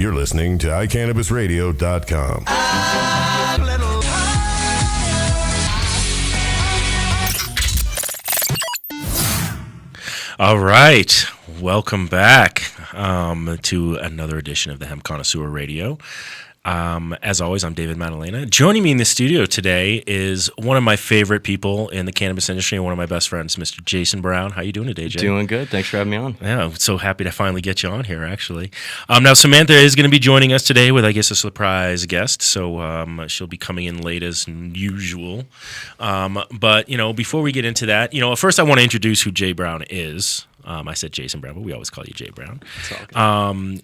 You're listening to iCannabisRadio.com. All right, welcome back to another edition of the Hemp Connoisseur Radio. As always, I'm David Madalena. Joining me in the studio today is one of my favorite people in the cannabis industry and one of my best friends, Mr. Jason Brown. How you doing today, Jay? Doing good. Thanks for having me on. Yeah, I'm so happy to finally get you on here, actually. Now, Samantha is going to be joining us today with, I guess, a surprise guest. So she'll be coming in late as usual. But, before we get into that, first I want to introduce who Jay Brown is. I said Jason Brown, but we always call you Jay Brown.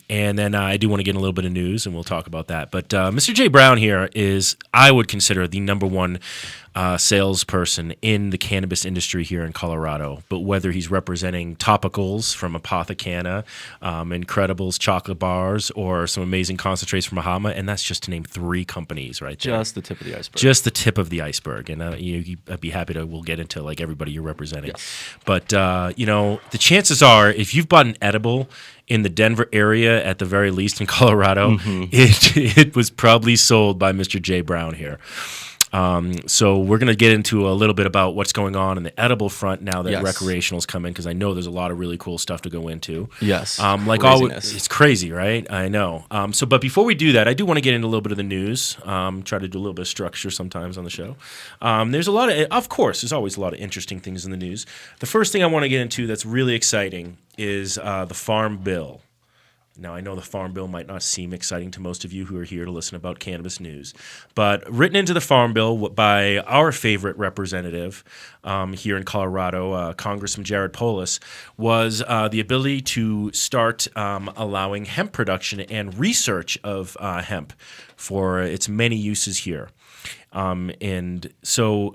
And then I do want to get a little bit of news, and we'll talk about that. But Mr. Jay Brown here is, I would consider, the number one salesperson in the cannabis industry here in Colorado. But whether he's representing topicals from Apothecana, Incredibles chocolate bars, or some amazing concentrates from Bahama, and that's just to name 3 companies right there. Just the tip of the iceberg. Just the tip of the iceberg. And I'd be happy to, we'll get into like everybody you're representing. Yes. But, the chances are, if you've bought an edible in the Denver area, at the very least in Colorado, it was probably sold by Mr. Jay Brown here. So we're going to get into a little bit about what's going on in the edible front now that recreationals come in, because I know there's a lot of really cool stuff to go into. Yes. Like always, it's crazy, right? I know. But before we do that, I do want to get into a little bit of the news. Try to do a little bit of structure sometimes on the show. There's a lot of course, there's always a lot of interesting things in the news. The first thing I want to get into that's really exciting is the Farm Bill. Now, I know the Farm Bill might not seem exciting to most of you who are here to listen about cannabis news, but written into the Farm Bill by our favorite representative here in Colorado, Congressman Jared Polis, was the ability to start allowing hemp production and research of hemp for its many uses here. And so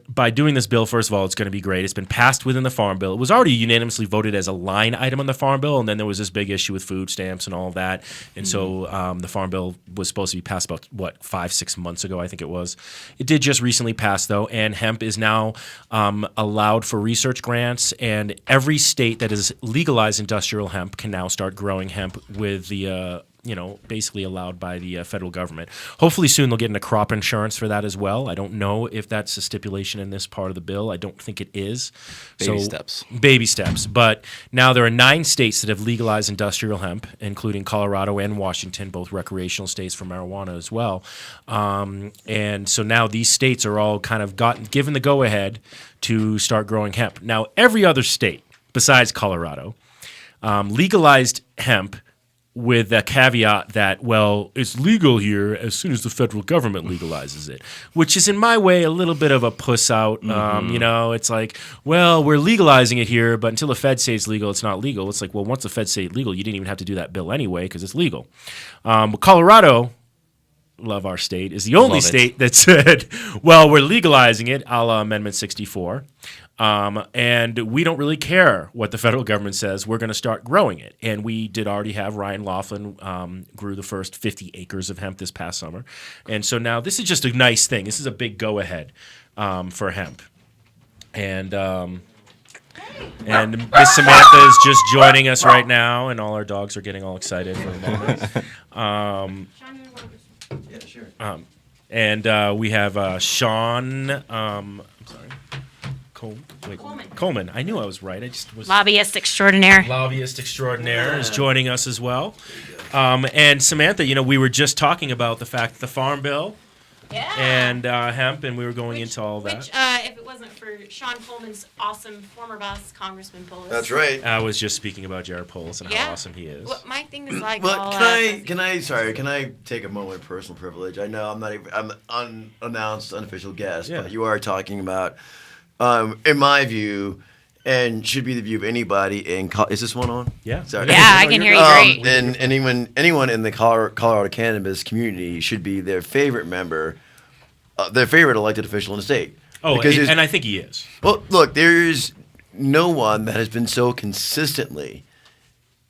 by doing this bill, first of all, it's going to be great. It's been passed within the Farm Bill. It was already unanimously voted as a line item on the Farm Bill, and then there was this big issue with food stamps and all of that. And so the Farm Bill was supposed to be passed about, 5-6 months ago, I think it was. It did just recently pass, though, and hemp is now allowed for research grants, and every state that has legalized industrial hemp can now start growing hemp with the basically allowed by the federal government. Hopefully soon they'll get into crop insurance for that as well. I don't know if that's a stipulation in this part of the bill. I don't think it is. Baby steps. But now there are 9 states that have legalized industrial hemp, including Colorado and Washington, both recreational states for marijuana as well. And so now these states are all kind of given the go-ahead to start growing hemp. Now, every other state besides Colorado legalized hemp with the caveat that, it's legal here as soon as the federal government legalizes it, which is in my way a little bit of a puss out. It's like, we're legalizing it here, but until the feds say it's legal, it's not legal. It's like, once the feds say it's legal, you didn't even have to do that bill anyway because it's legal. Colorado, love our state, is the only state that said, we're legalizing it, a la Amendment 64. And we don't really care what the federal government says. We're going to start growing it. And we did already have Ryan Laughlin grew the first 50 acres of hemp this past summer. And so now this is just a nice thing. This is a big go-ahead for hemp. And Miss Samantha is just joining us right now, and all our dogs are getting all excited for the moment. Yeah, sure. And we have Shawn. I'm sorry. Coleman. I knew I was right. I just was. Lobbyist extraordinaire is joining us as well. And Samantha, we were just talking about the fact that the Farm Bill and hemp, and we were going into all that. Which, if it wasn't for Shawn Coleman's awesome former boss, Congressman Polis. That's right. I was just speaking about Jared Polis and how awesome he is. Well, my thing is like. But can I take a moment of personal privilege? I know I'm an unannounced, unofficial guest, but you are talking about. In my view, and should be the view of anybody in is this one on? Yeah. Sorry. Yeah, I can hear you great. And anyone in the Colorado cannabis community should be their favorite member, their favorite elected official in the state. Oh, and I think he is. Well, look, there's no one that has been so consistently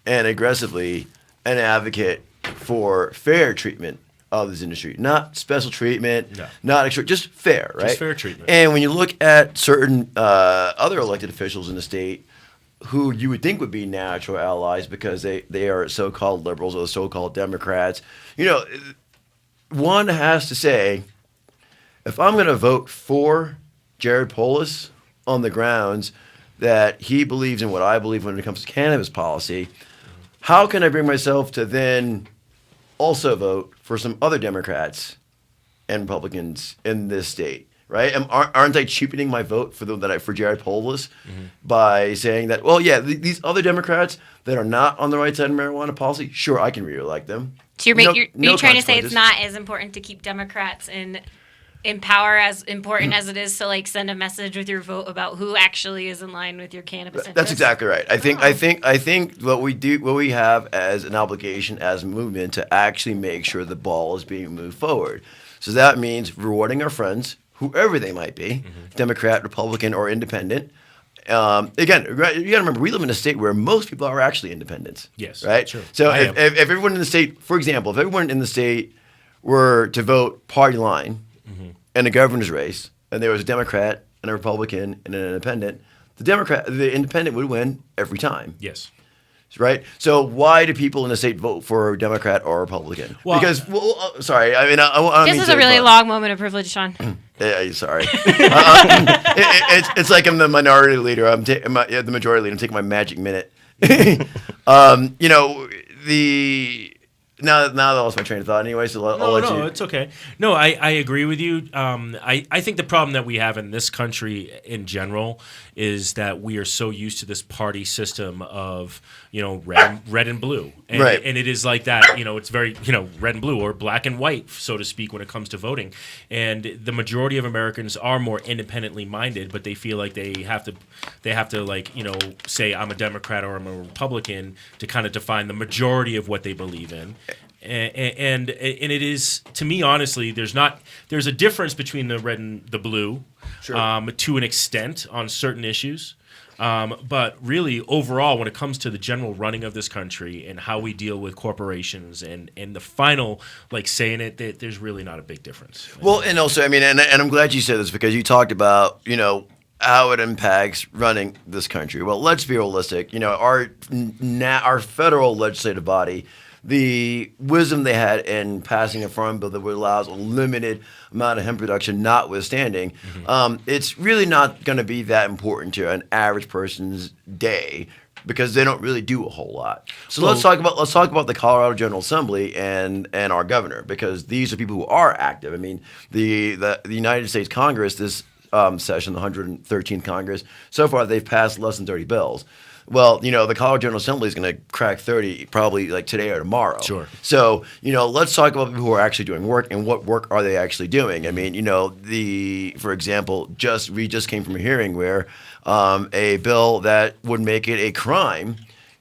and aggressively an advocate for fair treatment of this industry. Not special treatment, not extra, just fair, right? Just fair treatment. And when you look at certain other elected officials in the state, who you would think would be natural allies because they are so-called liberals or so-called Democrats. One has to say, if I'm going to vote for Jared Polis on the grounds that he believes in what I believe when it comes to cannabis policy, how can I bring myself to then also vote for some other Democrats and Republicans in this state? Right? Aren't I cheapening my vote for Jared Polis by saying that, well, yeah, these other Democrats that are not on the right side of marijuana policy, sure, I can re-elect them. So you're trying to say it's not as important to keep Democrats in power as important as it is to like send a message with your vote about who actually is in line with your cannabis interests? That's exactly right. I think what we have as an obligation as a movement to actually make sure the ball is being moved forward. So that means rewarding our friends, whoever they might be, Democrat, Republican, or independent. Again, you got to remember, we live in a state where most people are actually independents. Yes. Right? Sure. So if everyone in the state, for example, if everyone in the state were to vote party line in a governor's race, and there was a Democrat and a Republican and an independent, the independent would win every time. Yes. Right? So why do people in the state vote for Democrat or Republican? Well, because, sorry, I mean, I don't This mean is to, a really but- long moment of privilege, Shawn. Sorry. It's like I'm the minority leader. I'm the majority leader. I'm taking my magic minute. Now that I lost my train of thought anyway, so I'll let you. No, it's okay. No, I agree with you. I think the problem that we have in this country in general is that we are so used to this party system of, red and blue. And, Right. And it is like that, it's very, red and blue or black and white, so to speak, when it comes to voting. And the majority of Americans are more independently minded, but they feel like they have to like, say I'm a Democrat or I'm a Republican to kind of define the majority of what they believe in. And it is, to me, honestly, there's a difference between the red and the blue, to an extent on certain issues. But really, overall, when it comes to the general running of this country and how we deal with corporations and the final, like, saying it, there's really not a big difference. Well, and also, I mean, and I'm glad you said this because you talked about, how it impacts running this country. Well, let's be realistic. Our federal legislative body, the wisdom they had in passing a farm bill that would allow a limited amount of hemp production notwithstanding, it's really not going to be that important to an average person's day because they don't really do a whole lot. So let's talk about the Colorado General Assembly and our governor, because these are people who are active. I mean, the United States Congress, this session, the 113th Congress, so far they've passed less than 30 bills. Well, the Colorado General Assembly is going to crack 30 probably like today or tomorrow. Sure. So, let's talk about people who are actually doing work and what work are they actually doing. I mean, for example, we just came from a hearing where a bill that would make it a crime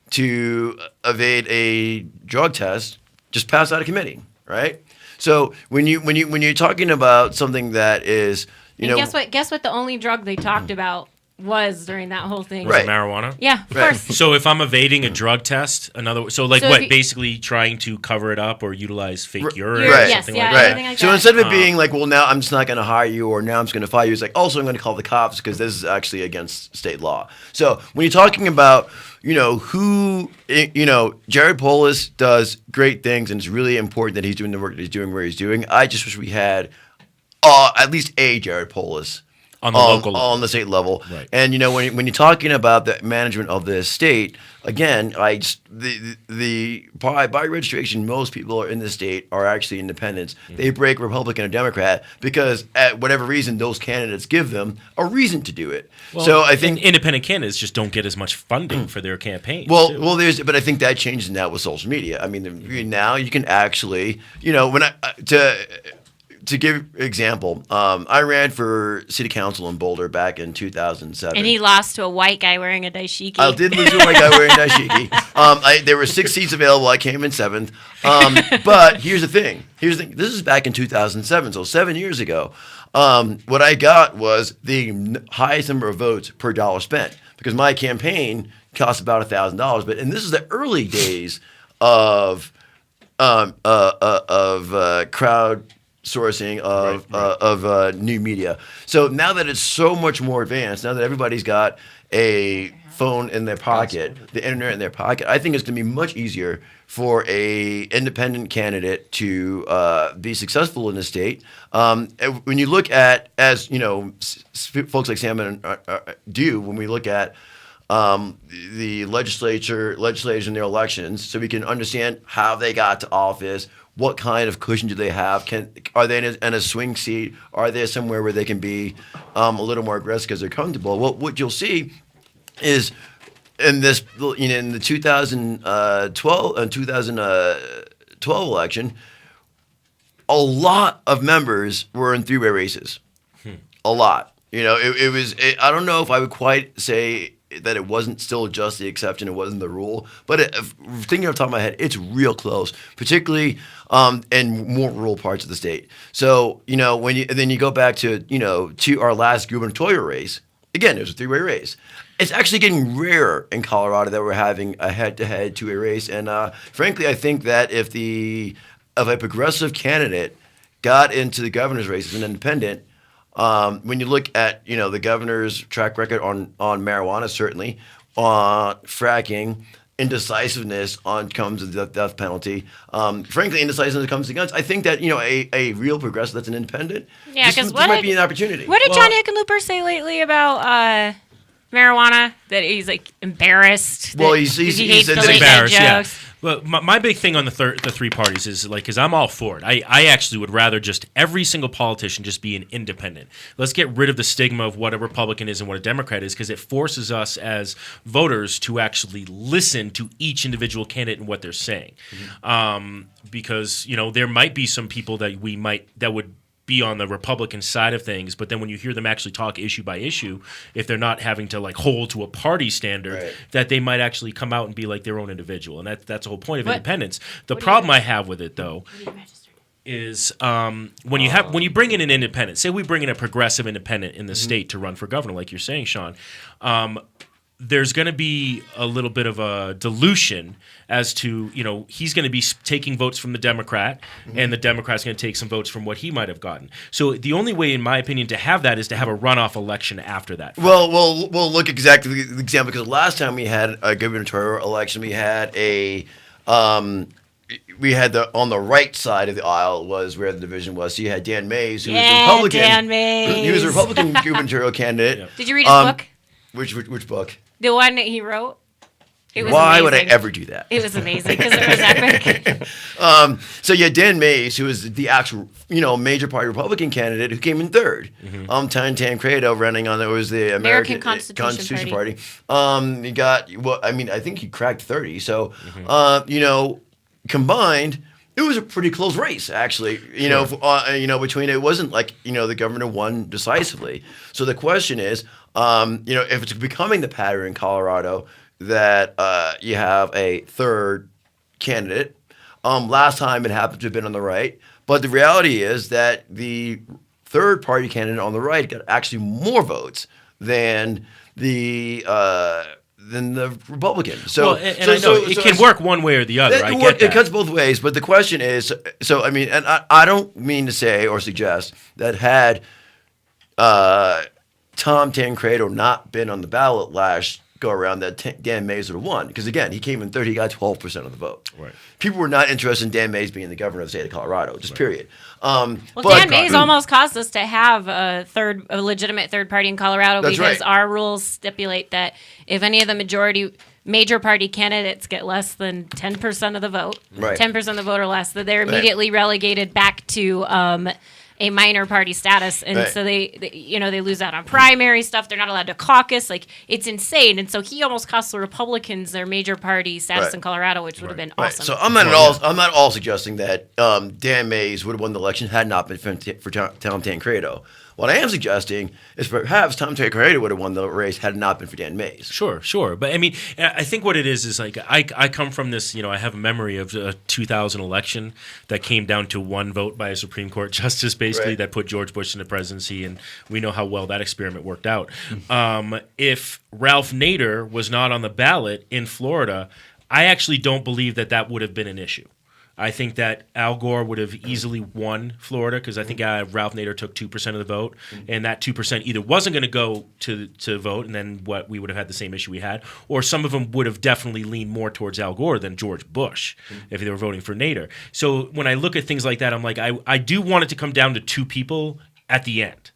to evade a drug test just passed out of committee, right? So when you're talking about something that is, Guess what the only drug they talked about was during that whole thing. Was it marijuana? Yeah, of course. So if I'm evading a drug test, basically trying to cover it up or utilize fake urine or something like that? Like so that. instead of it being like, well, now I'm just not going to hire you or now I'm just going to fire you, it's like, also I'm going to call the cops because this is actually against state law. So when you're talking about, Jared Polis does great things and it's really important that he's doing the work that he's doing where he's doing. I just wish we had at least a Jared Polis on the local level. On the state level. Right. And when you're talking about the management of the state, again, by registration, most people in the state are actually independents. Mm-hmm. They break Republican or Democrat because at whatever reason those candidates give them a reason to do it. Well, so I think independent candidates just don't get as much funding for their campaigns. But I think that changes now with social media. I mean, now you can actually, to give example, I ran for city council in Boulder back in 2007. And he lost to a white guy wearing a dashiki. I did lose to a white guy wearing a dashiki. There were 6 seats available. I came in 7th. But here's the thing. This is back in 2007, so 7 years ago. What I got was the highest number of votes per dollar spent because my campaign cost about $1,000. And this is the early days of crowd sourcing of new media. So now that it's so much more advanced, now that everybody's got a phone in their pocket, the internet in their pocket, I think it's going to be much easier for a independent candidate to be successful in the state. When you look at, as you know, folks like Sam do, when we look at the legislators in their elections, so we can understand how they got to office, what kind of cushion do they have? Are they in a swing seat? Are they somewhere where they can be a little more aggressive because they're comfortable? Well, what you'll see is in this, in the 2012 election, a lot of members were in three-way races. A lot. It was. I don't know if I would quite say that it wasn't still just the exception, it wasn't the rule. But thinking off the top of my head, it's real close, particularly in more rural parts of the state. So, when you go back to our last gubernatorial race, again, it was a three-way race. It's actually getting rarer in Colorado that we're having a head-to-head two-way race. And frankly, I think that if a progressive candidate got into the governor's race as an independent, when you look at the governor's track record on marijuana, certainly on fracking, indecisiveness on comes to the death penalty, frankly, indecisiveness when it comes to guns, I think that a real progressive that's an independent, this might be an opportunity. What did John Hickenlooper say lately about marijuana? That he's like embarrassed. Well, he's hates the late night embarrassed. Yeah. jokes. Well, my big thing on the three parties is because I'm all for it. I actually would rather just every single politician just be an independent. Let's get rid of the stigma of what a Republican is and what a Democrat is, because it forces us as voters to actually listen to each individual candidate and what they're saying. Because there might be some people that would be on the Republican side of things, but then when you hear them actually talk issue by issue, if they're not having to hold to a party standard, that they might actually come out and be like their own individual, and that's the whole point of independence. The problem I have with it, though, is when you bring in an independent, say we bring in a progressive independent in the state to run for governor, like you're saying, Shawn, there's going to be a little bit of a dilution as to, he's going to be taking votes from the Democrat, and the Democrat's going to take some votes from what he might have gotten. So the only way, in my opinion, to have that is to have a runoff election after that. Well, we'll look exactly the example, because last time we had a gubernatorial election, we had on the right side of the aisle was where the division was. So you had Dan Mays, who was a Republican. Dan Mays. He was a Republican gubernatorial candidate. Yeah. Did you read his book? Which book? The one that he wrote. It was Why amazing. would I ever do that? It was amazing because it was epic. So you had Dan Mays, who was the actual, major party Republican candidate who came in third. Tancredo running on the American Constitution Party. He got, I think he cracked 30. So, combined, it was a pretty close race, actually. Between it wasn't like the governor won decisively. So the question is, if it's becoming the pattern in Colorado that you have a third candidate. Last time it happened to have been on the right, but the reality is that the third party candidate on the right got actually more votes than the Republican. So, it can work one way or the other. I get that. It cuts both ways, but the question is, and I don't mean to say or suggest that had Tom Tancredo not been on the ballot last go around, that Dan Mays would have won, because again, he came in third, he got 12% of the vote. Right. People were not interested in Dan Mays being the governor of the state of Colorado, just period. Dan Mays almost caused us to have a legitimate third party in Colorado, because our rules stipulate that if any of the major party candidates get less than 10% of the vote, 10% of the vote or less, that they're immediately relegated back to a minor party status, and so they lose out on primary stuff. They're not allowed to caucus. It's insane. And so he almost cost the Republicans their major party status in Colorado, which would have been awesome. So I'm not all suggesting that Dan Mays would have won the election had not been for Tom Tancredo. What I am suggesting is perhaps Tom Tancredo would have won the race had it not been for Dan Mays. Sure. But I think what it is I come from this, I have a memory of a 2000 election that came down to one vote by a Supreme Court justice, basically, that put George Bush in the presidency, and we know how well that experiment worked out. If Ralph Nader was not on the ballot in Florida, I actually don't believe that would have been an issue. I think that Al Gore would have easily won Florida because I think Ralph Nader took 2% of the vote, and that 2% either wasn't going to go to vote, and then we would have had the same issue we had, or some of them would have definitely leaned more towards Al Gore than George Bush if they were voting for Nader. So when I look at things like that, I'm like, I do want it to come down to two people at the end.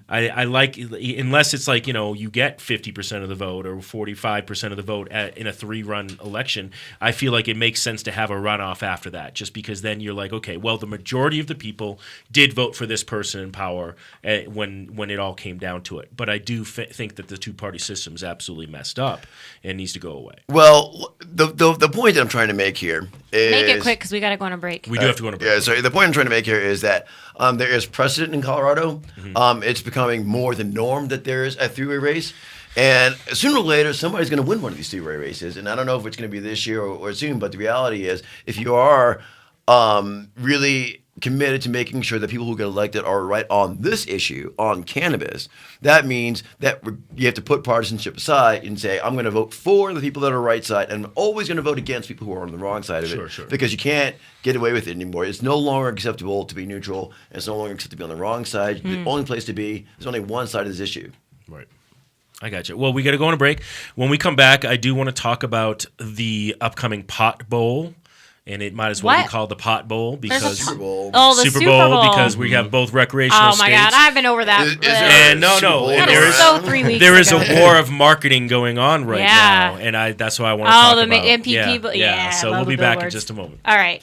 I like, unless it's like, you get 50% of the vote or 45% of the vote in a 3-run election, I feel like it makes sense to have a runoff after that, just because then you're like, okay, well, the majority of the people did vote for this person in power when it all came down to it. But I do think that the two-party system is absolutely messed up and needs to go away. Well, the point that I'm trying to make here is... Make it quick because we got to go on a break. We do have to go on a break. Yeah, so the point I'm trying to make here is that there is precedent in Colorado. It's becoming more the norm that there is a three-way race. And sooner or later, somebody's going to win one of these three-way races. And I don't know if it's going to be this year or soon, but the reality is if you are really committed to making sure that people who get elected are right on this issue, on cannabis, that means that you have to put partisanship aside and say, I'm going to vote for the people that are right side, and I'm always going to vote against people who are on the wrong side of it. Sure. Because you can't get away with it anymore. It's no longer acceptable to be neutral, and it's no longer acceptable to be on the wrong side. The only place to be, there's only one side of this issue. Right. I got you. Well, we got to go on a break. When we come back, I do want to talk about the upcoming Pot Bowl. And it might as well be called the Pot Bowl because Super Bowl. Oh, the Super Bowl because we have both recreational states. Oh my God, I've been over that. And That is so 3 weeks there is ago. a war of marketing going on right now, and that's why I want to talk about. Oh, the MPP. Yeah. So we'll be back in just a moment. All right.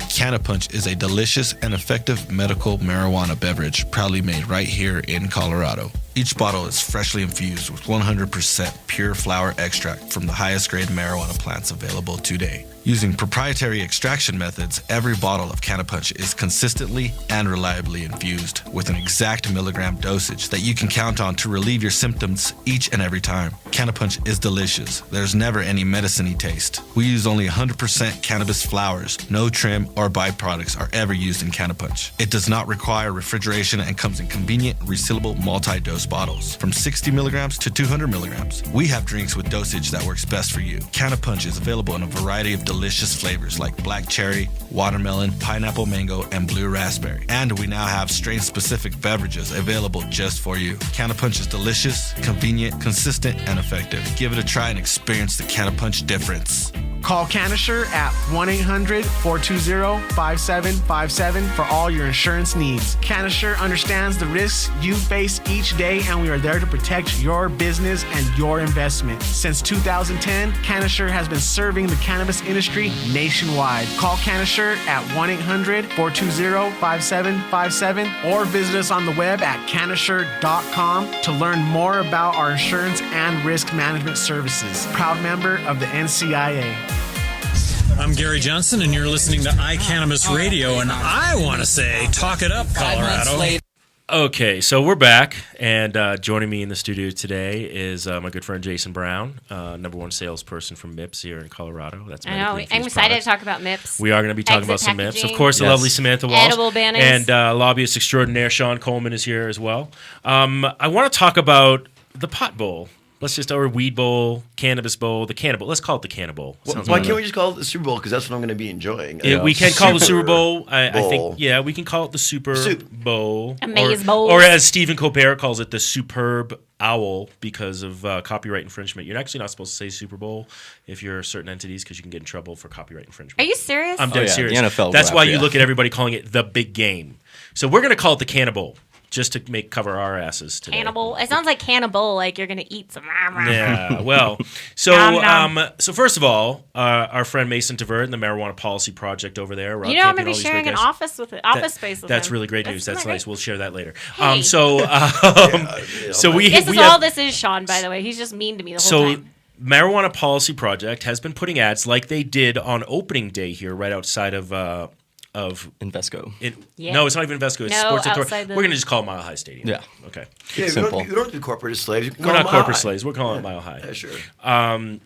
CounterPunch is a delicious and effective medical marijuana beverage proudly made right here in Colorado. Each bottle is freshly infused with 100% pure flower extract from the highest grade marijuana plants available today. Using proprietary extraction methods, every bottle of CounterPunch is consistently and reliably infused with an exact milligram dosage that you can count on to relieve your symptoms each and every time. CounterPunch is delicious. There's never any medicine-y taste. We use only 100% cannabis flowers. No trim or byproducts are ever used in CounterPunch. It does not require refrigeration and comes in convenient, resealable multi-dose bottles from 60 milligrams to 200 milligrams. We have drinks with dosage that works best for you. CounterPunch is available in a variety of delicious flavors like black cherry, watermelon, pineapple mango, and blue raspberry. And we now have strain-specific beverages available just for you. CounterPunch is delicious, convenient, consistent, and effective. Give it a try and experience the CounterPunch difference. Call Connoisseur at 1-800-420-5757 for all your insurance needs. Connoisseur understands the risks you face each day, and we are there to protect your business and your investment. Since 2010, Connoisseur has been serving the cannabis industry nationwide. Call Connoisseur at 1-800-420-5757 or visit us on the web at connoisseur.com to learn more about our insurance and risk management services. Proud member of the NCIA. I'm Gary Johnson, and you're listening to iCannabis Radio, and I want to say, talk it up, Colorado. Okay, so we're back, and joining me in the studio today is my good friend Jason Brown, #1 salesperson from MIPS here in Colorado. That's I know. I'm excited to talk about MIPS. We are going to be talking about some MIPS. Of course, the lovely Samantha Walsh. Edible banners. And lobbyist extraordinaire Shawn Coleman is here as well. I want to talk about the Pot Bowl. Or Weed Bowl, Cannabis Bowl, the Cannibal. Let's call it the Cannibal. Why can't we just call it the Super Bowl? Because that's what I'm going to be enjoying. We can call it the Super Bowl. I think, we can call it the Super Bowl. Amaze Bowl. Or as Stephen Colbert calls it, the Superb Owl because of copyright infringement. You're actually not supposed to say Super Bowl if you're certain entities because you can get in trouble for copyright infringement. Are you serious? I'm dead serious. The NFL That's why you look at everybody calling it the big game. So we're going to call it the Cannibal. Just to cover our asses today. Cannibal. It sounds like cannibal, like you're gonna eat some. Yeah. Well, so first of all, our friend Mason Tavert and the Marijuana Policy Project over there. I'm gonna be sharing an office space with him. That's really great news. That's nice. We'll share that later. Hey. This is all this is Shawn, by the way. He's just mean to me the whole time. Marijuana Policy Project has been putting ads like they did on opening day here, right outside of Invesco. No, it's not even Invesco. It's Sports Authority. We're going to just call it Mile High Stadium. Yeah. Okay. Yeah, simple. We don't do corporate slaves. We're not corporate slaves. We're calling it Mile High. Yeah, sure. And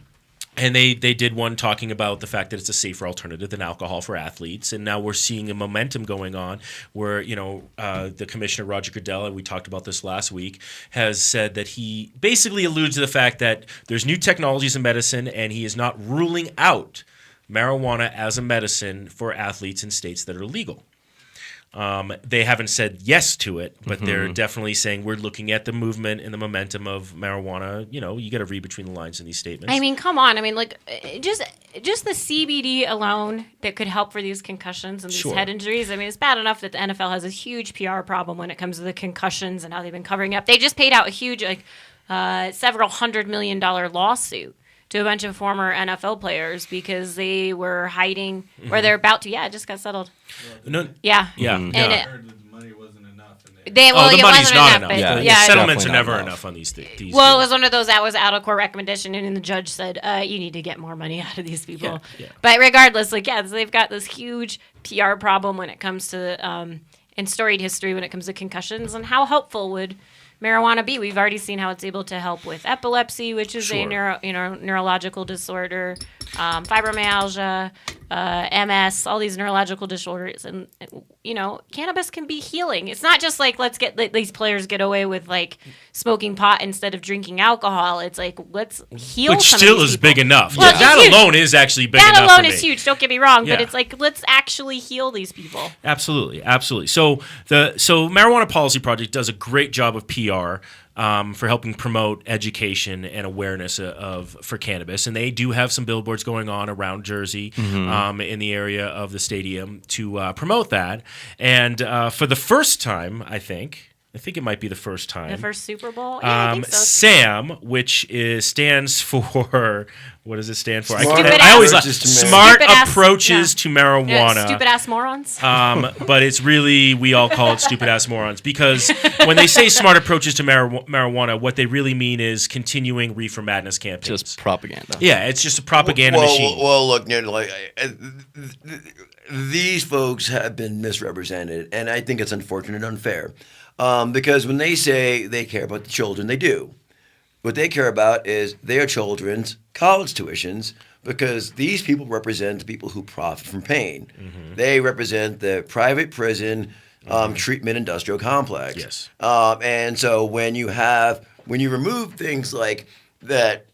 they did one talking about the fact that it's a safer alternative than alcohol for athletes. And now we're seeing a momentum going on where, the Commissioner, Roger Goodell, and we talked about this last week, has said that he basically alludes to the fact that there's new technologies in medicine and he is not ruling out marijuana as a medicine for athletes in states that are legal. They haven't said yes to it, but they're definitely saying we're looking at the movement and the momentum of marijuana. You know, you got to read between the lines in these statements. I mean, come on. I mean, like, just the CBD alone that could help for these concussions and these head injuries. I mean, it's bad enough that the NFL has a huge PR problem when it comes to the concussions and how they've been covering up. They just paid out a huge, several $100 million lawsuit to a bunch of former NFL players because they were hiding, or they're about to. Yeah, it just got settled. No, yeah. And I heard that the money wasn't enough. the money's not enough. Yeah, settlements are never enough on these things. Well, it was one of those that was out of court recommendation, and the judge said, you need to get more money out of these people. Yeah. But regardless, so they've got this huge PR problem when it comes to, and storied history when it comes to concussions, and how helpful would marijuana be? We've already seen how it's able to help with epilepsy, which is a neurological disorder, fibromyalgia, MS, all these neurological disorders, and cannabis can be healing. It's not just like let's get these players get away with like smoking pot instead of drinking alcohol. It's like let's heal. Which some still of these is people. big enough. Well, that alone is actually big enough. That alone for is me. huge. Don't get me wrong, Yeah. but it's like let's actually heal these people. Absolutely. So Marijuana Policy Project does a great job of PR for helping promote education and awareness for cannabis, and they do have some billboards going on around Jersey, in the area of the stadium to promote that. And for the first time, I think it might be the first time. The first Super Bowl? Yeah, I think so. SAM, which stands for, what does it stand for? I always like smart approaches to marijuana. Yeah, stupid ass morons. But it's really, we all call it stupid ass morons because when they say smart approaches to marijuana, what they really mean is continuing reefer madness campaigns. Just propaganda. Yeah, it's just a propaganda machine. Well, look, these folks have been misrepresented, and I think it's unfortunate and unfair. Because when they say they care about the children, they do. What they care about is their children's college tuitions, because these people represent the people who profit from pain. They represent the private prison treatment industrial complex. Yes. And so when you remove things like that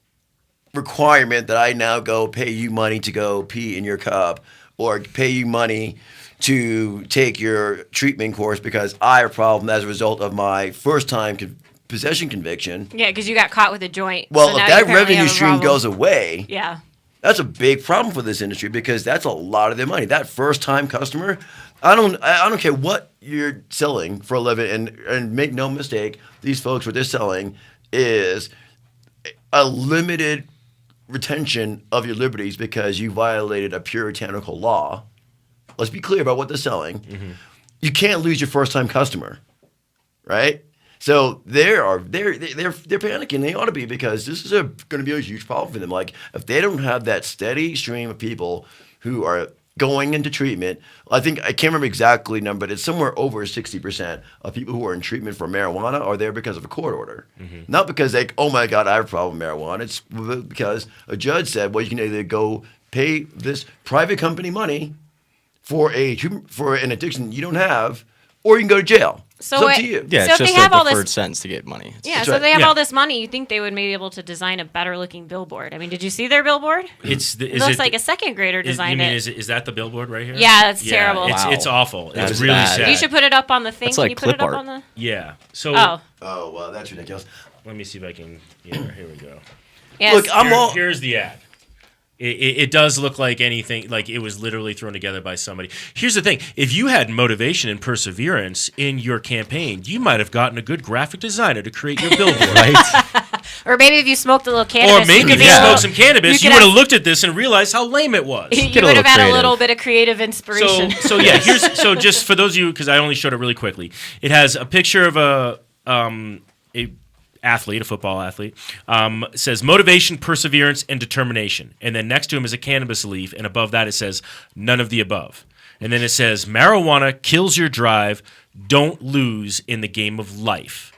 requirement that I now go pay you money to go pee in your cup, or pay you money to take your treatment course because I have a problem as a result of my first-time possession conviction. Yeah, because you got caught with a joint. Well, so if now that you apparently revenue have a stream problem. goes away, yeah, that's a big problem for this industry because that's a lot of their money. That first-time customer, I don't care what you're selling for a living, and make no mistake, these folks, what they're selling is a limited retention of your liberties because you violated a puritanical law. Let's be clear about what they're selling. You can't lose your first-time customer, right? So they're panicking. They ought to be, because this is going to be a huge problem for them. Like, if they don't have that steady stream of people who are going into treatment, I can't remember exactly the number, but it's somewhere over 60% of people who are in treatment for marijuana are there because of a court order. Not because oh my God, I have a problem with marijuana. It's because a judge said, well, you can either go pay this private company money for an addiction you don't have, or you can go to jail. So it's up to you. Yeah, So it's if just they have a all deferred this- sentence to get money. yeah. That's So right. they have Yeah. all this money. You think they would be able to design a better looking billboard? I mean, did you see their billboard? It It looks like a second grader designed it. Is that the billboard right here? Yeah, that's terrible. It's awful. That It's is really bad. sad. You should put it up on the thing. That's Can like you put it clip up art. on the? Yeah. So Oh, well, that's ridiculous. let me see if I can. Yeah, here we go. Yes. Look, Here's the ad. It does look like anything, like it was literally thrown together by somebody. Here's the thing. If you had motivation and perseverance in your campaign, you might have gotten a good graphic designer to create your billboard. Or maybe if you smoked a little cannabis. Or maybe if you smoked some cannabis, you could would have have- looked at this and realized how lame it was. You Get a would have little had a creative. little bit of creative inspiration. So yeah, so just for those of you, because I only showed it really quickly, it has a picture of a football athlete, says motivation, perseverance, and determination. And then next to him is a cannabis leaf, and above that it says none of the above. And then it says marijuana kills your drive, don't lose in the game of life.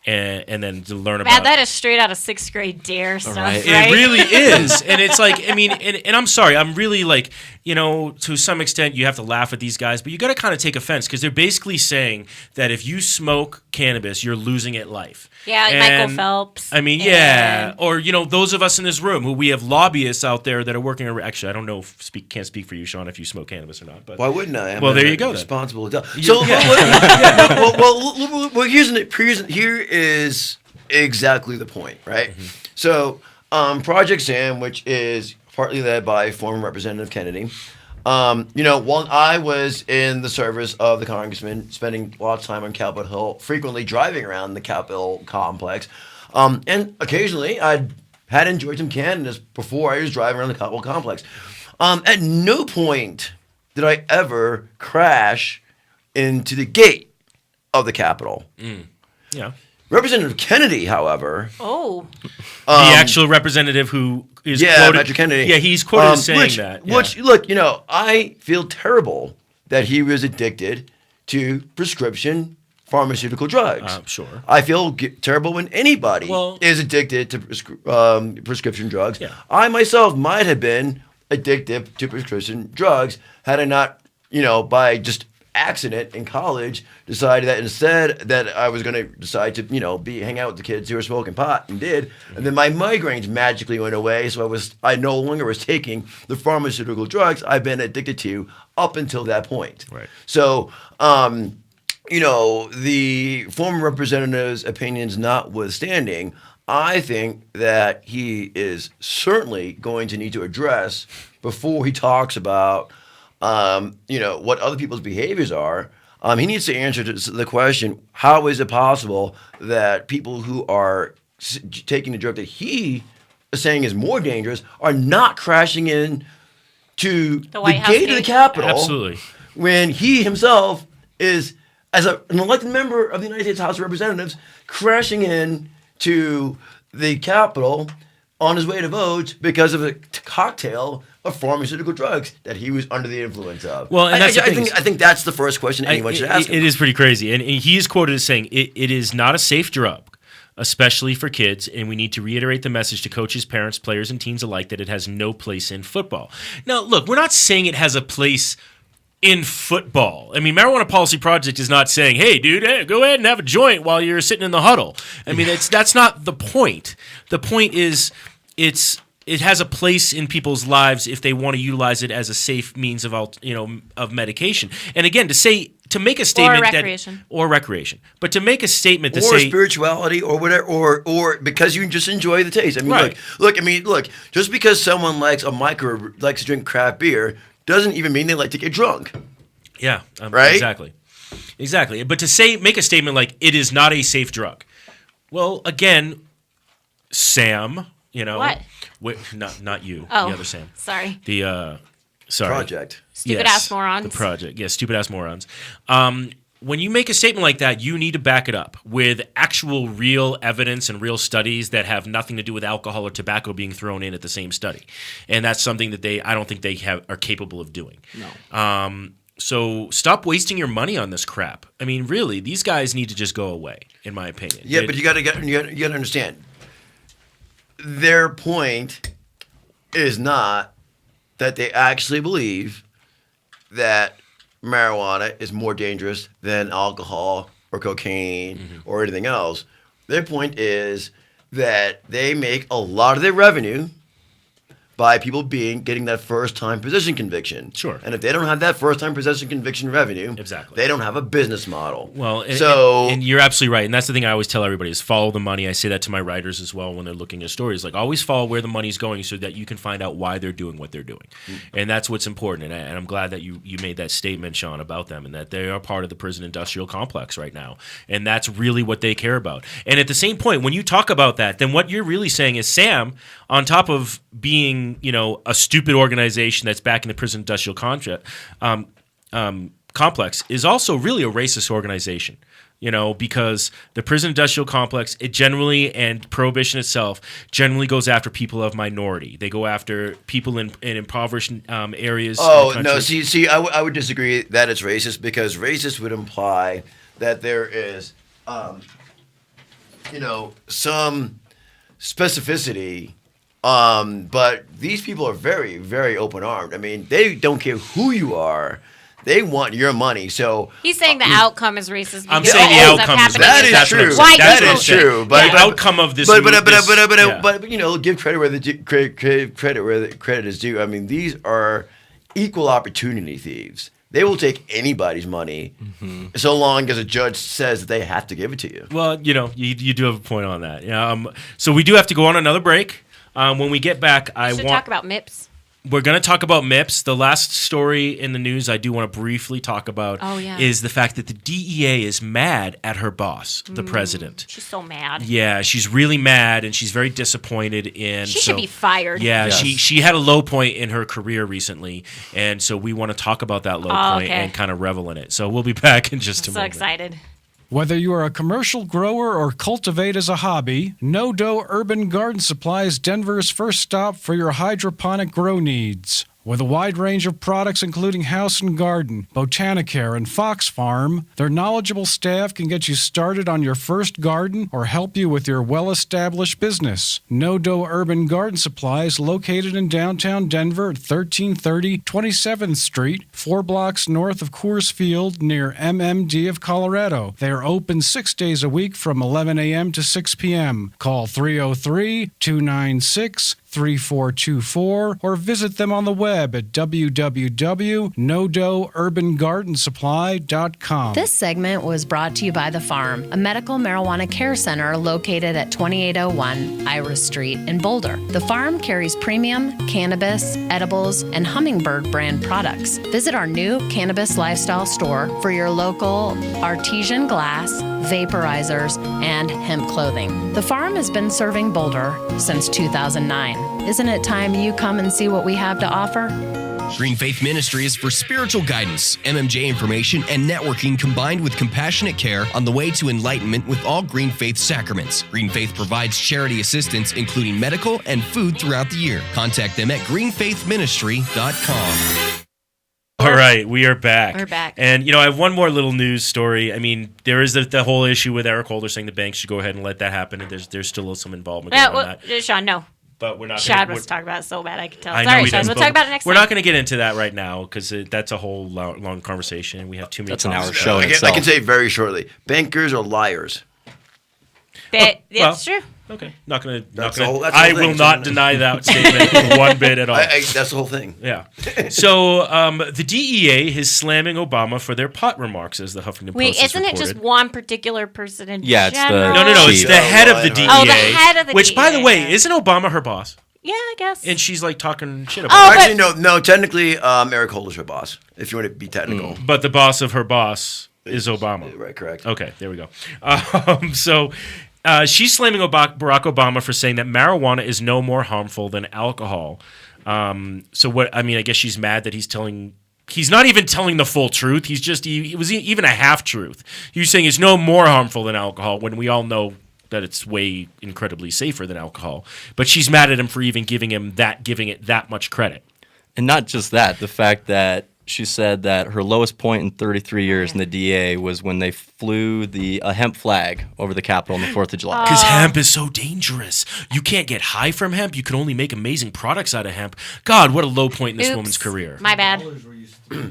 and then to learn Man, about. that is straight out of 6th grade dare stuff, right? It really is, and it's like, I mean, and I'm sorry, I'm really like, to some extent, you have to laugh at these guys, but you got to kind of take offense because they're basically saying that if you smoke cannabis, you're losing at life. Yeah, like Michael Phelps. I mean, yeah, or those of us in this room who we have lobbyists out there that are working. Actually, I don't know, can't speak for you, Shawn, if you smoke cannabis or not. But why wouldn't I? Well, there you go. Responsible adult. So, well, here is exactly the point, right? Mm-hmm. So, Project Sam, which is partly led by former Representative Kennedy. While I was in the service of the congressman, spending a lot of time on Capitol Hill, frequently driving around the Capitol complex, and occasionally I had enjoyed some cannabis before I was driving around the Capitol complex. At no point did I ever crash into the gate of the Capitol. Yeah. Representative Kennedy, however. Oh. The actual representative who is quoted. Patrick Kennedy. Yeah, he's quoted as saying that. Yeah. Which, look, I feel terrible that he was addicted to prescription pharmaceutical drugs. Sure. I feel terrible when anybody is addicted to prescription drugs. Yeah. I myself might have been addicted to prescription drugs had I not, by just accident in college, decided that instead that I was going to decide to, hang out with the kids who were smoking pot and did. And then my migraines magically went away. So I no longer was taking the pharmaceutical drugs I've been addicted to up until that point. Right. So, the former representative's opinions notwithstanding, I think that he is certainly going to need to address before he talks about what other people's behaviors are. He needs to answer to the question, how is it possible that people who are taking the drug that he is saying is more dangerous are not crashing in to the gate of the Capitol? Absolutely. When he himself is, as an elected member of the United States House of Representatives, crashing in to the Capitol on his way to vote because of a cocktail of pharmaceutical drugs that he was under the influence of. Well, and I think that's the first question anyone should ask him. It is pretty crazy. And he is quoted as saying, it is not a safe drug, especially for kids, and we need to reiterate the message to coaches, parents, players, and teens alike that it has no place in football. Now, look, we're not saying it has a place in football. I mean, Marijuana Policy Project is not saying, hey, dude, go ahead and have a joint while you're sitting in the huddle. I mean, that's not the point. The point is it has a place in people's lives if they want to utilize it as a safe means of medication. And again, to make a statement or recreation. But to make a statement to say spirituality or whatever, or because you just enjoy the taste. I mean, right. look. Just because someone likes to drink craft beer doesn't even mean they like to get drunk. Yeah, right. Exactly. But to make a statement like it is not a safe drug. Well, again, Sam, what? Not you. Oh, the other Sam. Sorry. Sorry. Project. Stupid-ass morons. The project. Yeah, stupid-ass morons. When you make a statement like that, you need to back it up with actual real evidence and real studies that have nothing to do with alcohol or tobacco being thrown in at the same study. And that's something that I don't think they are capable of doing. No. So stop wasting your money on this crap. I mean, really, these guys need to just go away, in my opinion. Yeah, but you got to understand. Their point is not that they actually believe that marijuana is more dangerous than alcohol or cocaine or anything else. Their point is that they make a lot of their revenue by people getting that first-time possession conviction. Sure. And if they don't have that first-time possession conviction revenue, they don't have a business model. Well, and you're absolutely right. And that's the thing I always tell everybody is follow the money. I say that to my writers as well when they're looking at stories. Like, always follow where the money's going so that you can find out why they're doing what they're doing. And that's what's important. And I'm glad that you made that statement, Shawn, about them and that they are part of the prison industrial complex right now. And that's really what they care about. And at the same point, when you talk about that, then what you're really saying is Sam, on top of being a stupid organization that's backing the prison industrial complex is also really a racist organization, because the prison industrial complex, it generally, and prohibition itself, generally goes after people of minority. They go after people in impoverished areas. Oh, no, see, I would disagree that it's racist because racist would imply that there is some specificity. But these people are very, very open-armed. I mean, they don't care who you are. They want your money. So he's saying the outcome is racist. I'm saying the outcome is racist. That is true. That is true. But the outcome of this, but give credit where the credit is due. I mean, these are equal opportunity thieves. They will take anybody's money so long as a judge says that they have to give it to you. Well, you do have a point on that. So we do have to go on another break. When we get back, we should talk about MIPS. We're going to talk about MIPS. The last story in the news I do want to briefly talk about is the fact that the DEA is mad at her boss, the president. She's so mad. Yeah, she's really mad, and she's very disappointed. She should be fired. Yeah, yes. she had a low point in her career recently, and so we want to talk about that low point and kind of revel in it. So we'll be back in just a moment. So excited. Whether you are a commercial grower or cultivate as a hobby, No Dough Urban Garden Supply is Denver's first stop for your hydroponic grow needs. With a wide range of products including House and Garden, Botanicare, and Fox Farm, their knowledgeable staff can get you started on your first garden or help you with your well-established business. No Dough Urban Garden Supply is located in downtown Denver at 1330 27th Street, 4 blocks north of Coors Field near MMD of Colorado. They are open 6 days a week from 11 a.m. to 6 p.m. Call 303-296-3424 or visit them on the web at www.nodoughurbangardensupply.com. This segment was brought to you by The Farm, a medical marijuana care center located at 2801 Iris Street in Boulder. The Farm carries premium cannabis, edibles, and Hummingbird brand products. Visit our new cannabis lifestyle store for your local artesian glass, vaporizers, and hemp clothing. The Farm has been serving Boulder since 2009. Isn't it time you come and see what we have to offer? Green Faith Ministry is for spiritual guidance, MMJ information, and networking combined with compassionate care on the way to enlightenment with all Green Faith sacraments. Green Faith provides charity assistance, including medical and food throughout the year. Contact them at greenfaithministry.com. All right, we are back. We're back. And, I have one more little news story. I mean, there is the whole issue with Eric Holder saying the bank should go ahead and let that happen, and there's still some involvement going on that. Shawn, no. But we're not. Shad was talking about it so bad, I could tell. I Sorry, know Shad. We'll talk about it next time. We're not going to get into that right now because that's a whole long conversation. We have too many. That's an hour show. I can say very shortly: bankers are liars. That's true. Okay, not gonna. I will not deny that statement one bit at all. That's the whole thing. Yeah. So the DEA is slamming Obama for their pot remarks, as the Huffington Post has isn't reported. it just one particular person in it's general? No. It's the head of the DEA. Oh, the head of the which, DEA. by the way, isn't Obama her boss? Yeah, I guess. And she's like talking shit about her. Actually, no. Technically, Eric Holder's her boss. If you want to be technical. But the boss of her boss is Obama. Right. Correct. Okay. There we go. So. She's slamming Barack Obama for saying that marijuana is no more harmful than alcohol. So what? I mean, I guess she's mad that he's not even telling the full truth. He was even a half truth. He was saying it's no more harmful than alcohol when we all know that it's way incredibly safer than alcohol. But she's mad at him for even giving it that much credit. And not just that, the fact that she said that her lowest point in 33 years in the DA was when they flew a hemp flag over the Capitol on the 4th of July. Because hemp is so dangerous. You can't get high from hemp. You can only make amazing products out of hemp. God, what a low point in this woman's career. My bad.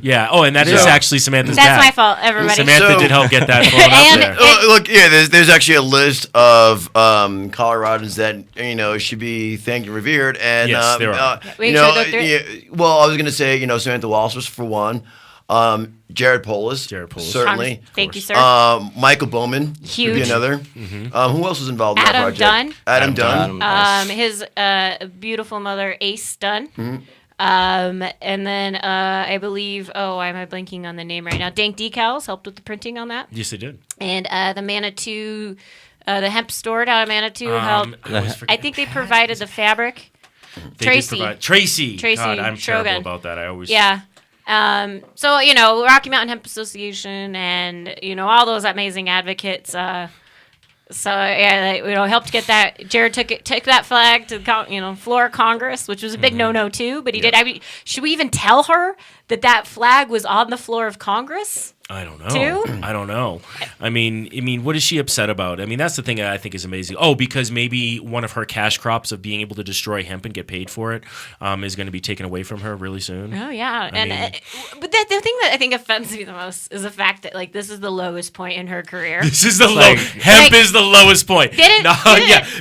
Yeah. Oh, and that is actually Samantha's That's dad. my fault, everybody. Samantha did help get that phone up there. Look, there's actually a list of Coloradans that should be thanked and revered. And yes, there are. Well, I was going to say Samantha Walsh was for one. Jared Polis, certainly. Thank you, sir. Michael Bowman Huge. would be another. Mm-hmm. Who else was involved in that project? Adam Dunn. His beautiful mother, Ace Dunn. Mm-hmm. And then I believe, why am I blanking on the name right now? Dank Decals helped with the printing on that. Yes, they did. And the Manitou, the hemp store down in Manitou helped. I think they provided the fabric. Tracy. God, I'm terrible about that. I always. Yeah. So Rocky Mountain Hemp Association and all those amazing advocates. Helped get that. Jared took that flag to the floor of Congress, which was a big no-no too. But he did. I mean, should we even tell her that flag was on the floor of Congress? I don't know. Too? I don't know. I mean, what is she upset about? I mean, that's the thing that I think is amazing. Oh, because maybe one of her cash crops of being able to destroy hemp and get paid for it is going to be taken away from her really soon. Oh yeah, but the thing that I think offends me the most is the fact that like this is the lowest point in her career. This is the hemp is the lowest point.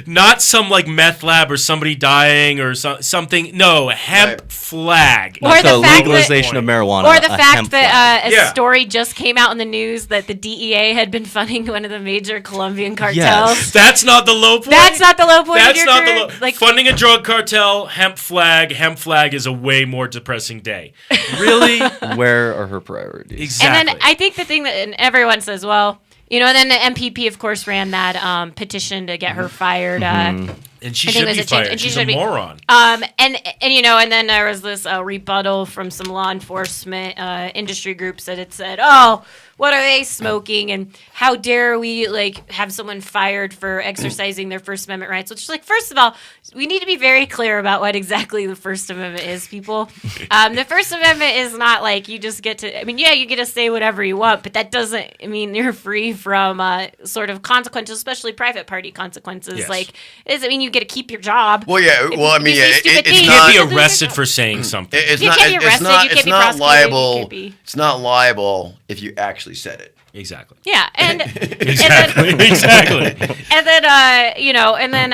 Not some like meth lab or somebody dying or something. No, hemp flag. Or the legalization of marijuana. Or the fact that a story just came out in the news that the DEA had been funding one of the major Colombian cartels. Yes. That's not the low point. That's not the low point. That's in your not career. the low. Like funding a drug cartel, hemp flag. Hemp flag is a way more depressing day. Really? Where are her priorities? Exactly. And then I think the thing that and everyone says, well, you know, and then the MPP, of course, ran that petition to get her fired. And she should be fired. She's a moron. And you know, and then there was this rebuttal from some law enforcement industry groups that had said, "Oh, what are they smoking? And how dare we like have someone fired for exercising their First Amendment rights?" Which is like, first of all, we need to be very clear about what exactly the First Amendment is, people. The First Amendment is not like you just get to. I mean, yeah, you get to say whatever you want, but that doesn't mean you're free from sort of consequences, especially private party consequences. Yes. Like, it doesn't mean you get to keep your job. Well, yeah. Well, I mean, you can't be arrested for saying something. It's You can't be arrested, you can't be prosecuted, liable. you can't be- It's not liable if you actually said it. Exactly. Yeah, and Exactly. and then you know, and then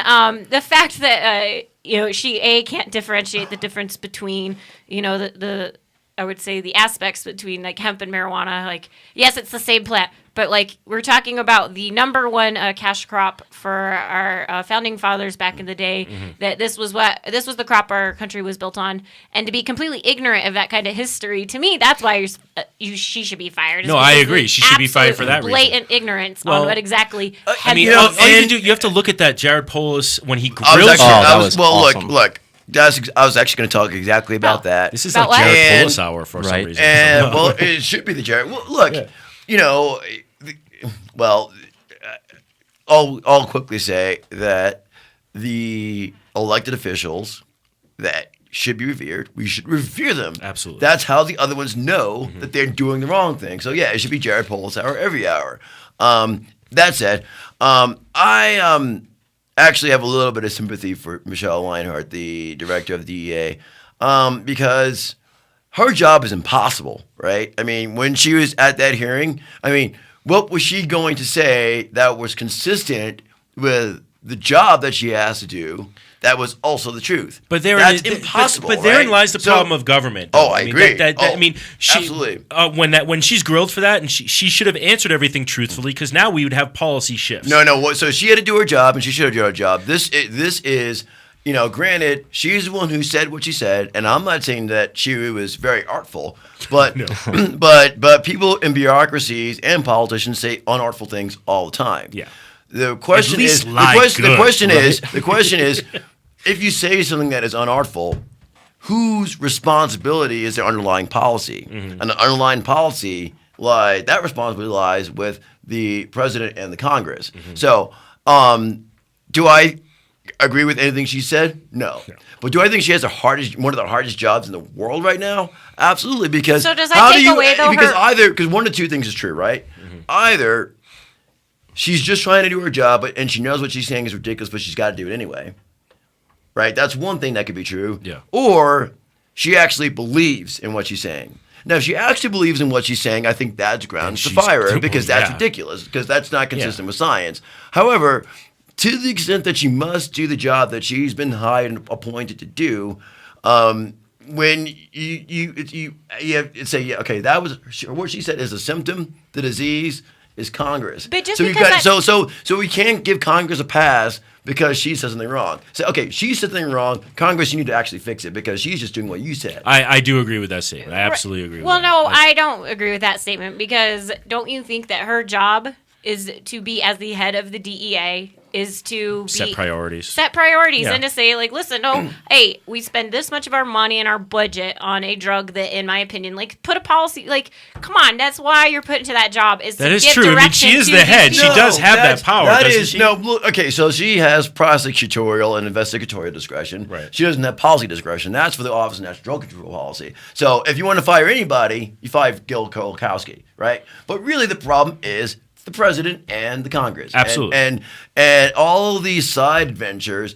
the fact that you know she can't differentiate the difference between you know the I would say the aspects between like hemp and marijuana. Like, yes, it's the same plant, but like we're talking about the number one cash crop for our founding fathers back in the day. That this was the crop our country was built on, and to be completely ignorant of that kind of history, to me, that's why she should be fired. No, I agree. She should be fired for that reason. Blatant ignorance on what exactly. I mean, all you can do, you have to look at that Jared Polis when he grilled. Awesome. Look. I was actually going to talk exactly about that. This is like Jared Polis hour for some reason. And well, it should be the Jared. Well, look, you know, I'll quickly say that the elected officials that should be revered, we should revere them. Absolutely. That's how the other ones know that they're doing the wrong thing. So yeah, it should be Jared Polis hour every hour. That said, I actually have a little bit of sympathy for Michelle Weinhardt, the director of the DEA, because her job is impossible, right? I mean, when she was at that hearing, I mean, what was she going to say that was consistent with the job that she has to do? That was also the truth. But that's impossible. But therein lies the problem of government. Oh, I agree. I mean, absolutely. When she's grilled for that, and she should have answered everything truthfully, because now we would have policy shifts. No. So she had to do her job, and she should have done her job. This is, you know, granted, she's the one who said what she said, and I'm not saying that she was very artful, but but people in bureaucracies and politicians say unartful things all the time. Yeah. The question is, the question is, if you say something that is unartful, whose responsibility is the underlying policy? And the underlying policy that responsibility lies with the president and the Congress. So, do I agree with anything she said? No. But do I think she has one of the hardest jobs in the world right now? Absolutely. Because so does that take away though? Because one of two things is true, right? Either she's just trying to do her job, and she knows what she's saying is ridiculous, but she's got to do it anyway. Right? That's one thing that could be true. Yeah. Or she actually believes in what she's saying. Now, if she actually believes in what she's saying, I think that's grounds to fire her, because that's ridiculous, because that's not consistent with science. However, to the extent that she must do the job that she's been hired and appointed to do, when you have to say, okay, that was what she said is a symptom, the disease is Congress. But just so we can't give Congress a pass because she said something wrong. So okay, she said something wrong. Congress, you need to actually fix it because she's just doing what you said. I do agree with that statement. I absolutely agree. Well, with that. I don't agree with that statement, because don't you think that her job is to be as the head of the DEA is to set priorities yeah. And to say like, listen, hey, we spend this much of our money and our budget on a drug that, in my opinion, like put a policy, like, come on, that's why you're put into that job is that to is give true. I mean, she is the head. She does have that power. That is she? Okay. So she has prosecutorial and investigatory discretion. Right. She doesn't have policy discretion. That's for the Office of National Drug Control Policy. So if you want to fire anybody, you fire Gil Kolakowski, right? But really, the problem is the president and the Congress. Absolutely. And all of these side ventures,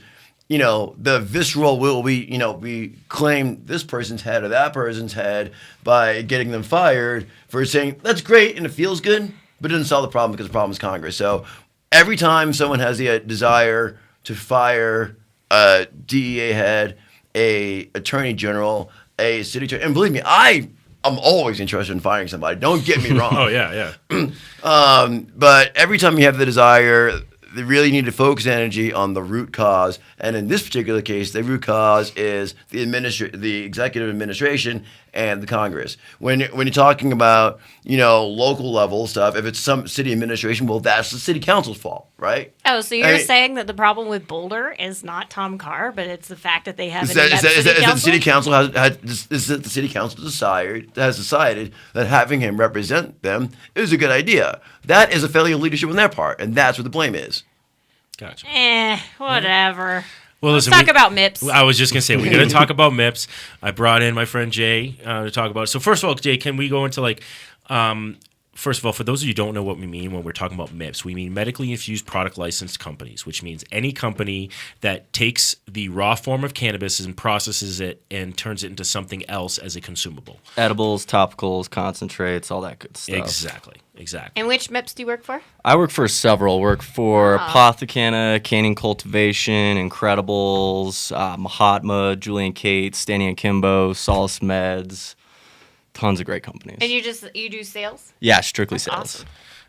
the visceral will we claim this person's head or that person's head by getting them fired for saying that's great and it feels good, but it doesn't solve the problem because the problem is Congress. So every time someone has the desire to fire a DEA head, a attorney general, a city attorney, and believe me, I'm always interested in firing somebody. Don't get me wrong. Oh, yeah. But every time you have the desire, they really need to focus energy on the root cause. And in this particular case, the root cause is the executive administration and the Congress. When you're talking about, local level stuff, if it's some city administration, well, that's the city council's fault, right? Oh, so you're saying that the problem with Boulder is not Tom Carr, but it's the fact that they haven't city council? The city council has decided that having him represent them is a good idea. That is a failure of leadership on their part, and that's where the blame is. Gotcha. Whatever. Well, listen, let's talk about MIPS. I was just going to say, we're going to talk about MIPS. I brought in my friend Jay to talk about it. So first of all, Jay, can we go into first of all, for those of you who don't know what we mean when we're talking about MIPS, we mean medically infused product licensed companies, which means any company that takes the raw form of cannabis and processes it and turns it into something else as a consumable. Edibles, topicals, concentrates, all that good stuff. Exactly. And which MIPS do you work for? I work for several. Work for Apothecana, Canning Cultivation, Incredibles, Mahatma, Julian Kate, Stanley and Kimbo, Solace Meds. Tons of great companies. And you do sales? Yeah, strictly sales. Awesome.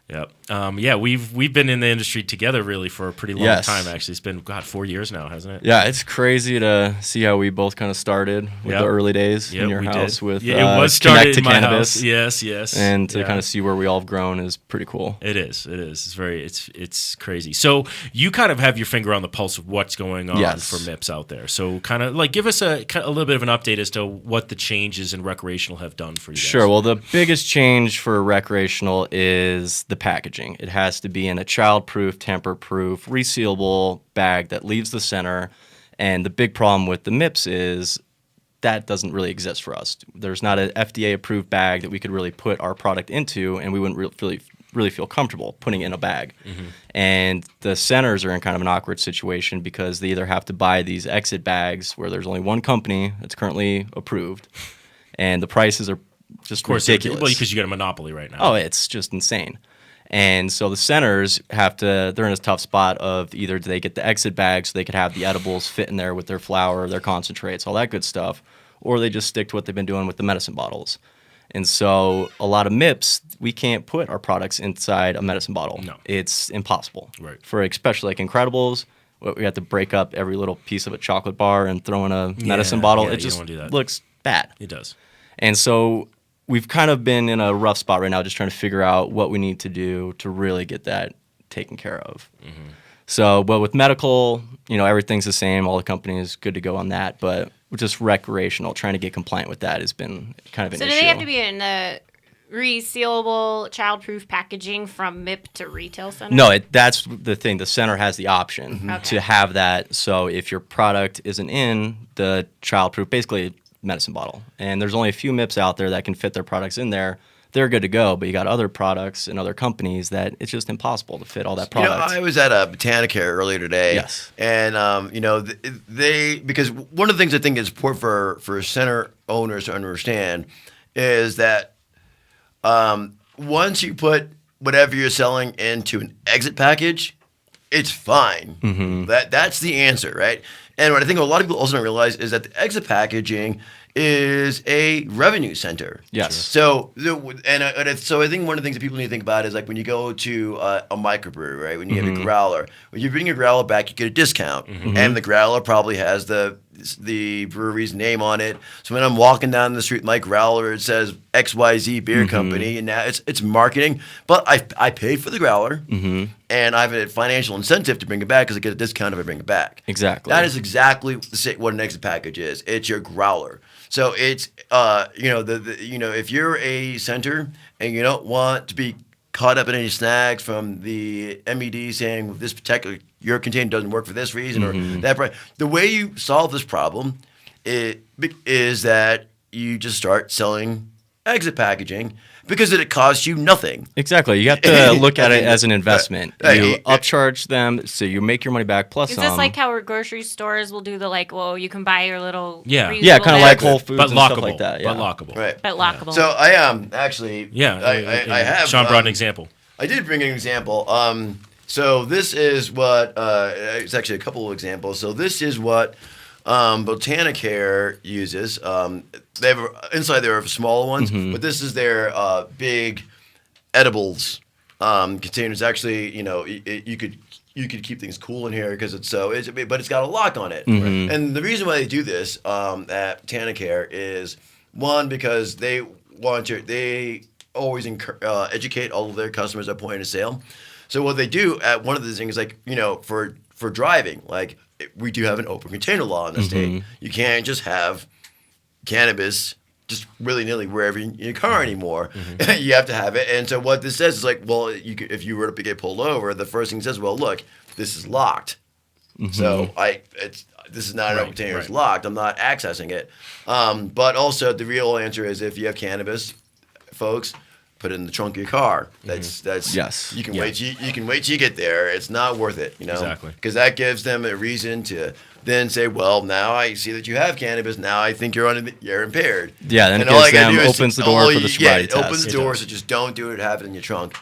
Yep. We've been in the industry together really for a pretty long time. Actually, it's been 4 years now, hasn't it? Yeah, it's crazy to see how we both kind of started with the early days in your house with it was started Connect to in my Cannabis. House. Yes. And to kind of see where we all have grown is pretty cool. It is. It's crazy. So you kind of have your finger on the pulse of what's going on for MIPS out there. So kind of like give us a little bit of an update as to what the changes in recreational have done for you guys. Sure. Well, the biggest change for recreational is the packaging. It has to be in a child-proof, tamper-proof, resealable bag that leaves the center. And the big problem with the MIPS is that doesn't really exist for us. There's not an FDA-approved bag that we could really put our product into, and we wouldn't really feel comfortable putting it in a bag. Mm-hmm. And the centers are in kind of an awkward situation because they either have to buy these exit bags where there's only one company that's currently approved, and the prices are just ridiculous. Well, because you got a monopoly right now. Oh, it's just insane. And so the centers they're in a tough spot of either do they get the exit bags so they could have the edibles fit in there with their flour, their concentrates, all that good stuff, or they just stick to what they've been doing with the medicine bottles. And so a lot of MIPS, we can't put our products inside a medicine bottle. No. It's impossible. Right. For especially like Incredibles, we have to break up every little piece of a chocolate bar and throw in a medicine bottle. It just looks bad. It does. And so we've kind of been in a rough spot right now just trying to figure out what we need to do to really get that taken care of. Mm-hmm. So, but with medical, everything's the same. All the companies good to go on that. But with just recreational, trying to get compliant with that has been kind of an issue. So do they have to be in the resealable, child-proof packaging from MIP to retail center? No, that's the thing. The center has the option to have that. So if your product isn't in the child-proof, basically medicine bottle, and there's only a few MIPS out there that can fit their products in there, they're good to go. But you got other products and other companies that it's just impossible to fit all that product. I was at a Botanicare earlier today. Yes. And, because one of the things I think is important for center owners to understand is that once you put whatever you're selling into an exit package, it's fine. Mm-hmm. That's the answer, right? And what I think a lot of people also don't realize is that the exit packaging is a revenue center. Yes. So, so I think one of the things that people need to think about is like when you go to a microbrewery, right? When you have a growler, when you bring your growler back, you get a discount, and the growler probably has the brewery's name on it. So when I'm walking down the street, my growler, it says XYZ Beer Company, and now it's marketing. But I pay for the growler, and I have a financial incentive to bring it back because I get a discount if I bring it back. Exactly. That is exactly what an exit package is. It's your growler. So it's if you're a center and you don't want to be caught up in any snags from the MED saying this particular your container doesn't work for this reason or that, the way you solve this problem is that you just start selling exit packaging. Because it costs you nothing. Exactly. You have to look at it as an investment. You upcharge them, so you make your money back plus some. Is this like how grocery stores will do you can buy your little kind of like Whole Foods and lockable, stuff like that. But lockable. Right. But lockable. So I am actually... I have... Shawn brought an example. I did bring an example. So this is what... it's actually a couple of examples. So this is what... Botanicare uses. They have inside there are smaller ones, but this is their big edibles containers. Actually, you could keep things cool in here because but it's got a lock on it. And the reason why they do this at Botanicare is one because they always educate all of their customers at point of sale. So what they do at one of the things for driving, like. We do have an open container law in the state. You can't just have cannabis just willy-nilly wherever in your car anymore. You have to have it. And so what this says is if you were to get pulled over, the first thing it says, well, look, this is locked. So this is not an open container. It's locked. I'm not accessing it. But also the real answer is if you have cannabis, folks, put it in the trunk of your car. That's yes. You can wait till you get there. It's not worth it, Exactly. Because that gives them a reason to then say, well, now I see that you have cannabis. Now I think you're impaired. Yeah, then opens the door for the sobriety test. It opens the door, so just don't do it. Have it in your trunk.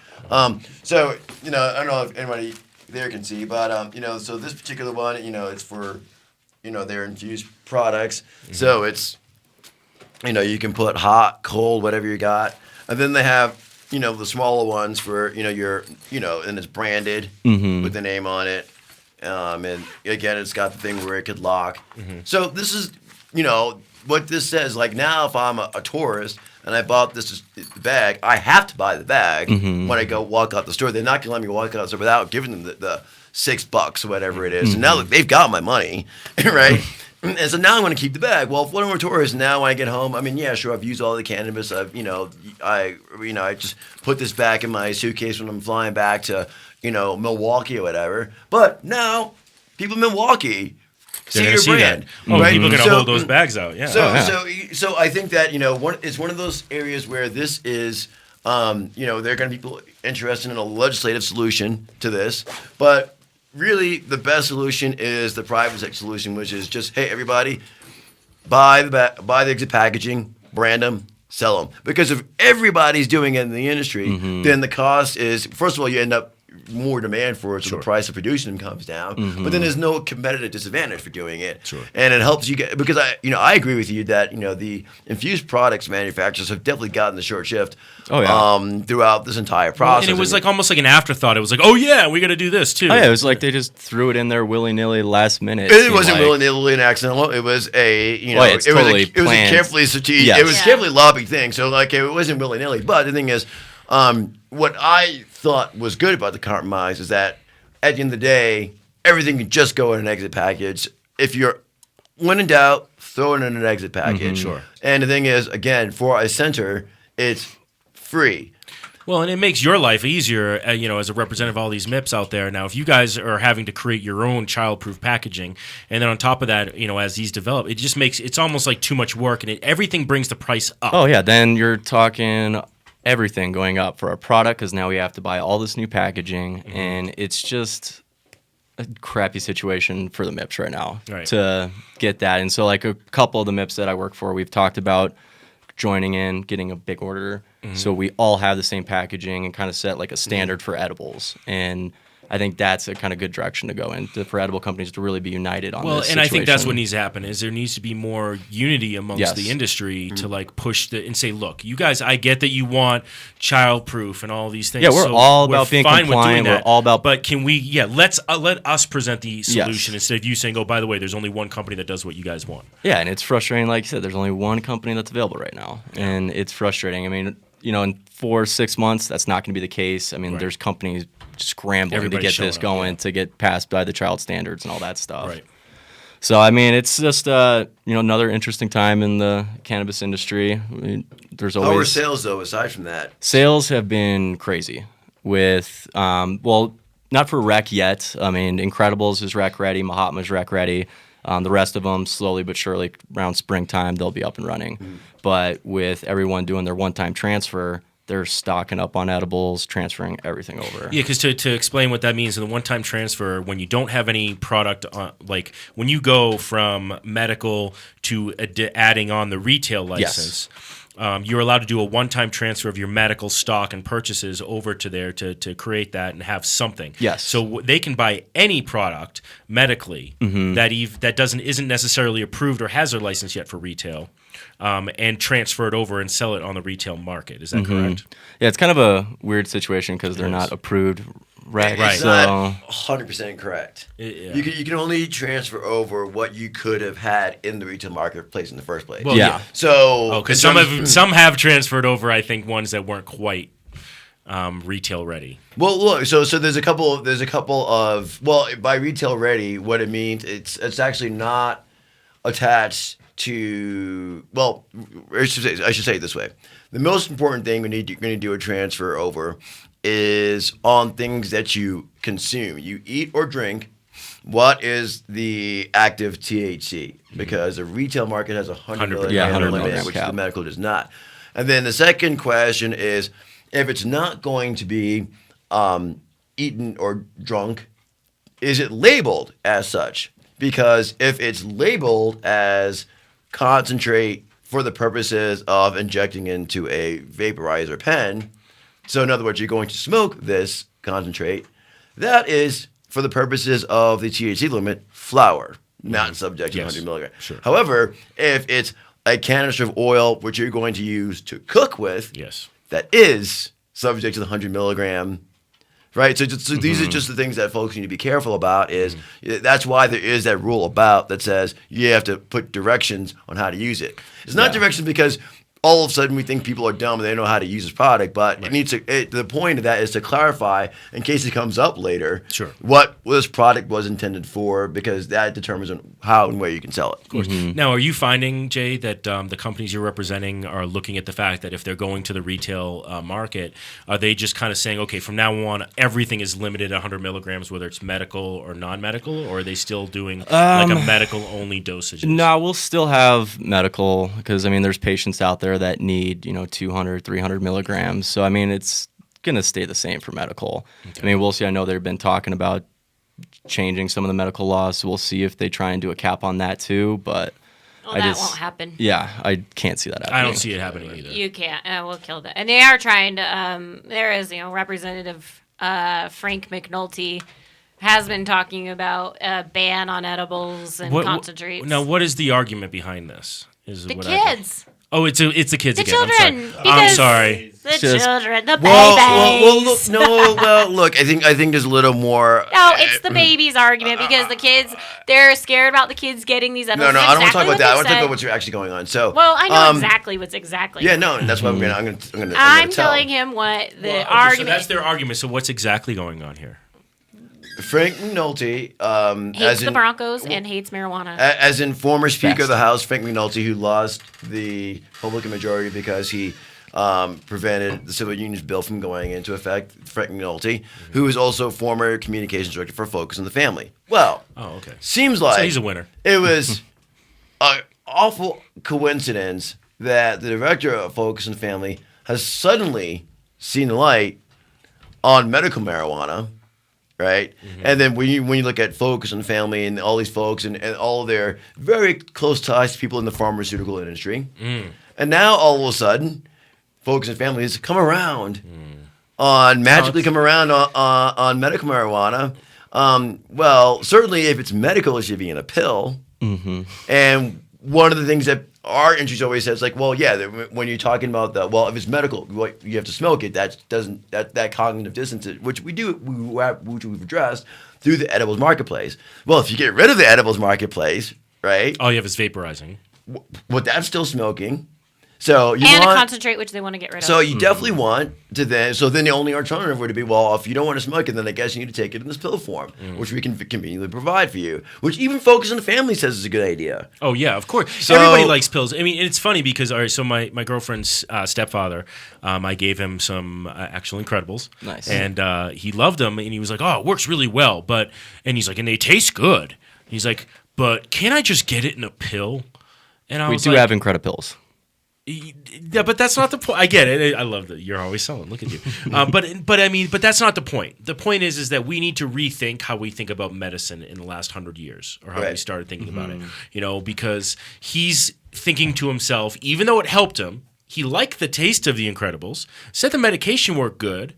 So I don't know if anybody there can see, but so this particular one, it's for their infused products. So it's you can put hot, cold, whatever you got. And then they have, the smaller ones for, and it's branded with the name on it. And again, it's got the thing where it could lock. So this is, what this says. Like now, if I'm a tourist and I bought this bag, I have to buy the bag when I go walk out the store. They're not going to let me walk out the store without giving them the $6 or whatever it is. And now they've got my money, right? And so now I'm going to keep the bag. Well, if I'm a tourist now when I get home, sure, I've used all the cannabis. I just put this back in my suitcase when I'm flying back to, Milwaukee or whatever. But now, people in Milwaukee see your brand. Right? People are going to hold those bags out. Yeah. So I think that, it's one of those areas where this is, there are going to be people interested in a legislative solution to this. But really, the best solution is the private sector solution, which is just, hey, everybody, buy the exit packaging, brand them, sell them. Because if everybody's doing it in the industry, then the cost is, first of all, you end up more demand for it, so the price of producing them comes down. But then there's no competitive disadvantage for doing it, and it helps you get because I agree with you that the infused products manufacturers have definitely gotten the short shift. Throughout this entire process, and it was almost like an afterthought. It was like, oh yeah, we got to do this too. Oh yeah, it was like they just threw it in there willy nilly last minute. It wasn't willy nilly and accidental. It was it was a carefully strategic. Yes. It was carefully lobbied thing. So it wasn't willy nilly. But the thing is, what I thought was good about the compromise is that at the end of the day, everything can just go in an exit package. If you're when in doubt, throw it in an exit package. And the thing is, again, for a center, it's free. Well, and it makes your life easier, as a representative of all these MIPS out there. Now, if you guys are having to create your own child-proof packaging, and then on top of that, as these develop, it just makes it's almost like too much work, and everything brings the price up. Oh yeah, then you're talking everything going up for our product because now we have to buy all this new packaging, and it's just a crappy situation for the MIPS right now to get that. And so, like a couple of the MIPS that I work for, we've talked about joining in, getting a big order. So we all have the same packaging and kind of set like a standard for edibles. And I think that's a kind of good direction to go in for edible companies to really be united on this situation. I think that's what needs to happen is there needs to be more unity amongst the industry to like push and say, look, you guys, I get that you want childproof and all these things. Yeah, we're all about being compliant. We're all about. But can we? Yeah, let us present the solution instead of you saying, oh, by the way, there's only one company that does what you guys want. Yeah, and it's frustrating. Like you said, there's only one company that's available right now, and it's frustrating. I mean, in 4 or 6 months, that's not going to be the case. I mean, there's companies scrambling to get this going, to get passed by the child standards and all that stuff. Right. So, I mean, it's just, another interesting time in the cannabis industry. I mean, there's always... How are sales, though, aside from that? Sales have been crazy with, not for rec yet. I mean, Incredibles is rec ready, Mahatma's rec ready. The rest of them, slowly but surely, around springtime, they'll be up and running. Mm. But with everyone doing their one-time transfer, they're stocking up on edibles, transferring everything over. Yeah, because to explain what that means, in the one-time transfer, when you don't have any product, like when you go from medical to adding on the retail license, you're allowed to do a one-time transfer of your medical stock and purchases over to there to create that and have something. Yes. So they can buy any product medically that isn't necessarily approved or has their license yet for retail. And transfer it over and sell it on the retail market. Is that correct? Yeah, it's kind of a weird situation because they're not approved. Right. It's not 100% correct. You can only transfer over what you could have had in the retail marketplace in the first place. Well, yeah. So, because some have transferred over. I think ones that weren't quite retail ready. Well, look. So there's a couple of by retail ready, what it means it's actually not attached to, I should say it this way. The most important thing when you're going to do a transfer over is on things that you consume. You eat or drink, what is the active THC? Because the retail market has 100 milligram limit, which the medical does not. And then the second question is, if it's not going to be eaten or drunk, is it labeled as such? Because if it's labeled as concentrate for the purposes of injecting into a vaporizer pen, so in other words, you're going to smoke this concentrate, that is, for the purposes of the THC limit, flower, not subject to 100 milligrams. Sure. However, if it's a canister of oil, which you're going to use to cook with, that is subject to the 100 milligram. Right, so these are just the things that folks need to be careful about. That's why there is that rule that says you have to put directions on how to use it. It's not directions because all of a sudden we think people are dumb and they don't know how to use this product, but it needs to. The point of that is to clarify in case it comes up later. What this product was intended for, because that determines how and where you can sell it. Of course. Now, are you finding, Jay, that the companies you're representing are looking at the fact that if they're going to the retail market, are they just kind of saying, okay, from now on everything is limited to 100 milligrams, whether it's medical or non-medical, or are they still doing like a medical only dosage? No, we'll still have medical because I mean there's patients out there that need 200, 300 milligrams. So I mean it's going to stay the same for medical. Okay. I mean we'll see. I know they've been talking about changing some of the medical laws. So we'll see if they try and do a cap on that too. But that won't happen. Yeah, I can't see that happening. I don't see it happening either. You can't. We'll kill that. And they are trying to. There is Representative Frank McNulty has been talking about a ban on edibles and concentrates. Now, what is the argument behind this? The kids. Oh, it's the kids the again. Children, I'm sorry. The children, the babies. Look. I think there's a little more. No, it's the babies argument because the kids, they're scared about the kids getting these edibles. No, I don't want to talk about that. I want to talk about what's actually going on. So, I know exactly what's exactly. Yeah, no, and that's what I'm going to. I'm telling him what the argument. So that's their argument. So what's exactly going on here? Frank McNulty hates the Broncos and hates marijuana. As in former Speaker of the House, Frank McNulty, who lost the Republican majority because he prevented the Civil Unions Bill from going into effect. Frank McNulty, who is also former communications director for Focus on the Family. Well, seems like so he's a winner. It was an awful coincidence that the director of Focus on the Family has suddenly seen the light on medical marijuana. Right, and then when you look at Focus on the Family and all these folks and all of their very close ties to people in the pharmaceutical industry, and now all of a sudden, Focus on the Family has come around on magically come around on medical marijuana. Well, certainly if it's medical, it should be in a pill. Mm-hmm. And one of the things that our industry always says, like, well, yeah, when you're talking about if it's medical, you have to smoke it. That cognitive dissonance, which we've addressed through the edibles marketplace. Well, if you get rid of the edibles marketplace, right? All you have is vaporizing. Well, that's still smoking. So you want a concentrate, which they want to get rid of. So you definitely want to then. So then the only alternative would be, well, if you don't want to smoke it, then I guess you need to take it in this pill form, which we can conveniently provide for you. Which even Focus on the Family says is a good idea. Oh yeah, of course. So, everybody likes pills. I mean, it's funny because so my girlfriend's stepfather, I gave him some actual Incredibles. Nice. And he loved them, and he was like, "Oh, it works really well," and he's like, "And they taste good." He's like, "But can't I just get it in a pill?" And we do have Incredipills. Yeah, but that's not the point. I get it. I love that you're always selling. Look at you. But that's not the point. The point is that we need to rethink how we think about medicine in the last 100 years, or how we started thinking about it. Because he's thinking to himself, even though it helped him, he liked the taste of the Incredibles, said the medication worked good,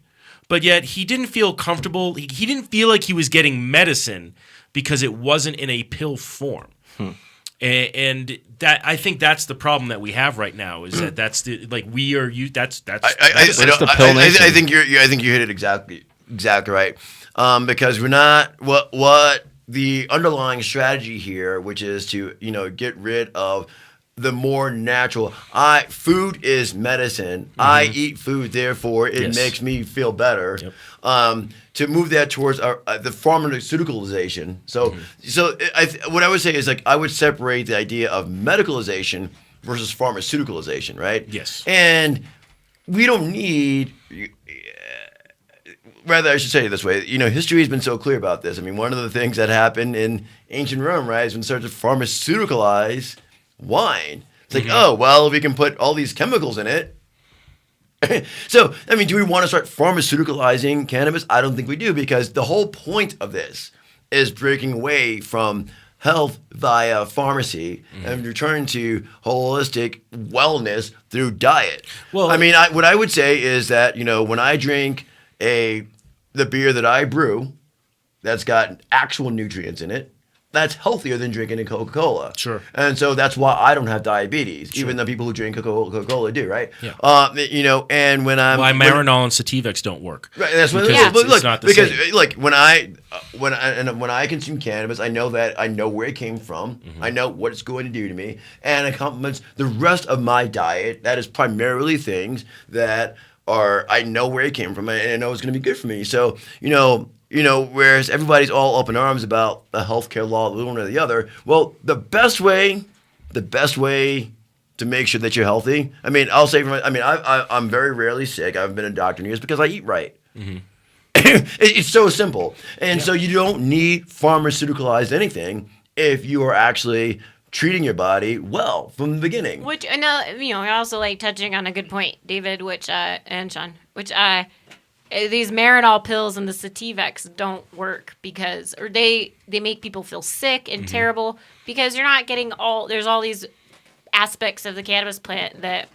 but yet he didn't feel comfortable. He didn't feel like he was getting medicine because it wasn't in a pill form. And that, I think that's the problem that we have right now, is that's the we are you that's the pill nation. I think you hit it exactly right, because we're not what the underlying strategy here, which is to get rid of the more natural. Food is medicine. I eat food, therefore it makes me feel better. Yep. To move that towards the pharmaceuticalization. So what I would say is, I would separate the idea of medicalization versus pharmaceuticalization, right? Yes. And we don't need. Rather, I should say it this way. History has been so clear about this. I mean, one of the things that happened in ancient Rome, right, is when they started to pharmaceuticalize wine. It's like, oh, well, we can put all these chemicals in it. So, I mean, do we want to start pharmaceuticalizing cannabis? I don't think we do, because the whole point of this is breaking away from health via pharmacy and return to holistic wellness through diet. Well, I mean, what I would say is that, when I drink the beer that I brew that's got actual nutrients in it, that's healthier than drinking a Coca-Cola. Sure. And so that's why I don't have diabetes, even though people who drink Coca-Cola do, right? Yeah. And when I'm... Why Marinol and Sativex don't work. Right, that's what it's not the same. Because, when I consume cannabis, I know where it came from. I know what it's going to do to me. And it complements the rest of my diet. That is primarily things that I know where it came from, and I know it's going to be good for me. So, whereas everybody's all up in arms about the healthcare law, the one or the other. Well, the best way to make sure that you're healthy. I mean, I'll say, I'm very rarely sick. I haven't been a doctor in years because I eat right. It's so simple, and so you don't need pharmaceuticalized anything if you are actually treating your body well from the beginning. Which, you're also touching on a good point, David, and Shawn, these Marinol pills and the Sativex don't work because they make people feel sick and terrible, because you're not getting there's all these aspects of the cannabis plant that,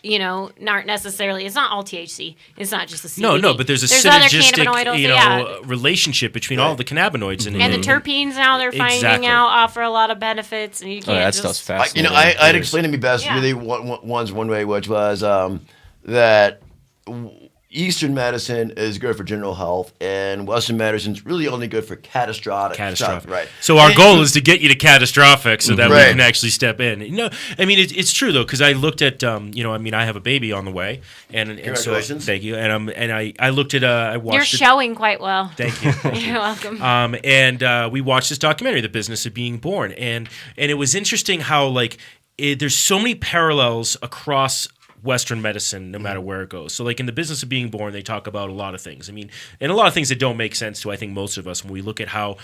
aren't necessarily, it's not all THC. It's not just the CBD. No, but there's a synergistic, relationship between all the cannabinoids. And the terpenes now they're finding out offer a lot of benefits, and you can't that stuff's fascinating. I'd explain to me best really one way, which was that Eastern medicine is good for general health, and Western medicine is really only good for catastrophic stuff, right? So our goal is to get you to catastrophic, so that we can actually step in. It's true though, because I looked at, I have a baby on the way, and congratulations, so, thank you, and I looked at, I watched. You're showing quite well. Thank you. You're welcome. And we watched this documentary, The Business of Being Born, and it was interesting how there's so many parallels across Western medicine, no matter where it goes. So in The Business of Being Born, they talk about a lot of things. And a lot of things that don't make sense to, I think, most of us when we look at how,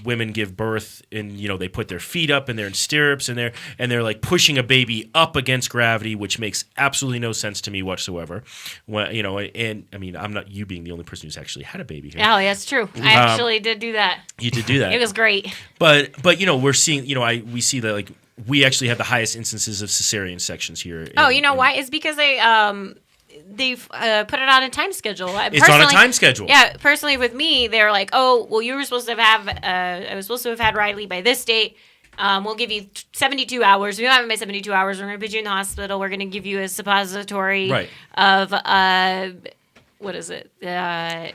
women give birth and, they put their feet up and they're in stirrups and they're pushing a baby up against gravity, which makes absolutely no sense to me whatsoever. Well, I'm not you being the only person who's actually had a baby here. Oh, that's true. I actually did do that. You did do that. It was great. But we're seeing, we see that we actually have the highest instances of cesarean sections here. Why? It's because they've put it on a time schedule. It's on a time schedule. Yeah, personally with me, they're like, oh, well, you were supposed to have I was supposed to have had Riley by this date. We'll give you 72 hours. We don't have it by 72 hours. We're going to put you in the hospital. We're going to give you a suppository of what is it? The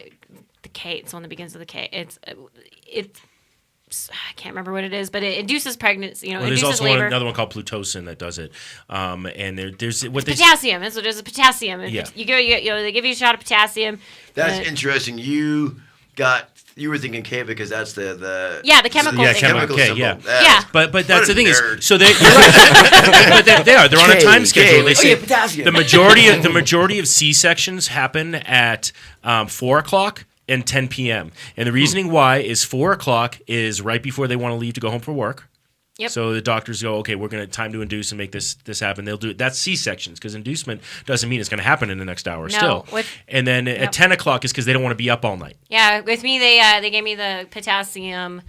K. It's one that begins with a K. It's I can't remember what it is, but it induces pregnancy. Well, there's induces also labor. another one called Pitocin that does it, and there's what they potassium. That's what it is. Potassium. Yeah. They give you a shot of potassium. That's interesting. You were thinking K because that's the chemical yeah, thing. chemical K, yeah. Yeah. But that's the thing is, so you're right. But they're on a time schedule. They say potassium. the majority of C-sections happen at 4 o'clock and 10 p.m. And the reasoning why is 4 o'clock is right before they want to leave to go home for work. Yep. So the doctors go, okay, we're going to time to induce and make this happen. They'll do it. That's C-sections because inducement doesn't mean it's going to happen in the next hour still. And then at 10 o'clock is because they don't want to be up all night. Yeah, with me, they gave me the potassium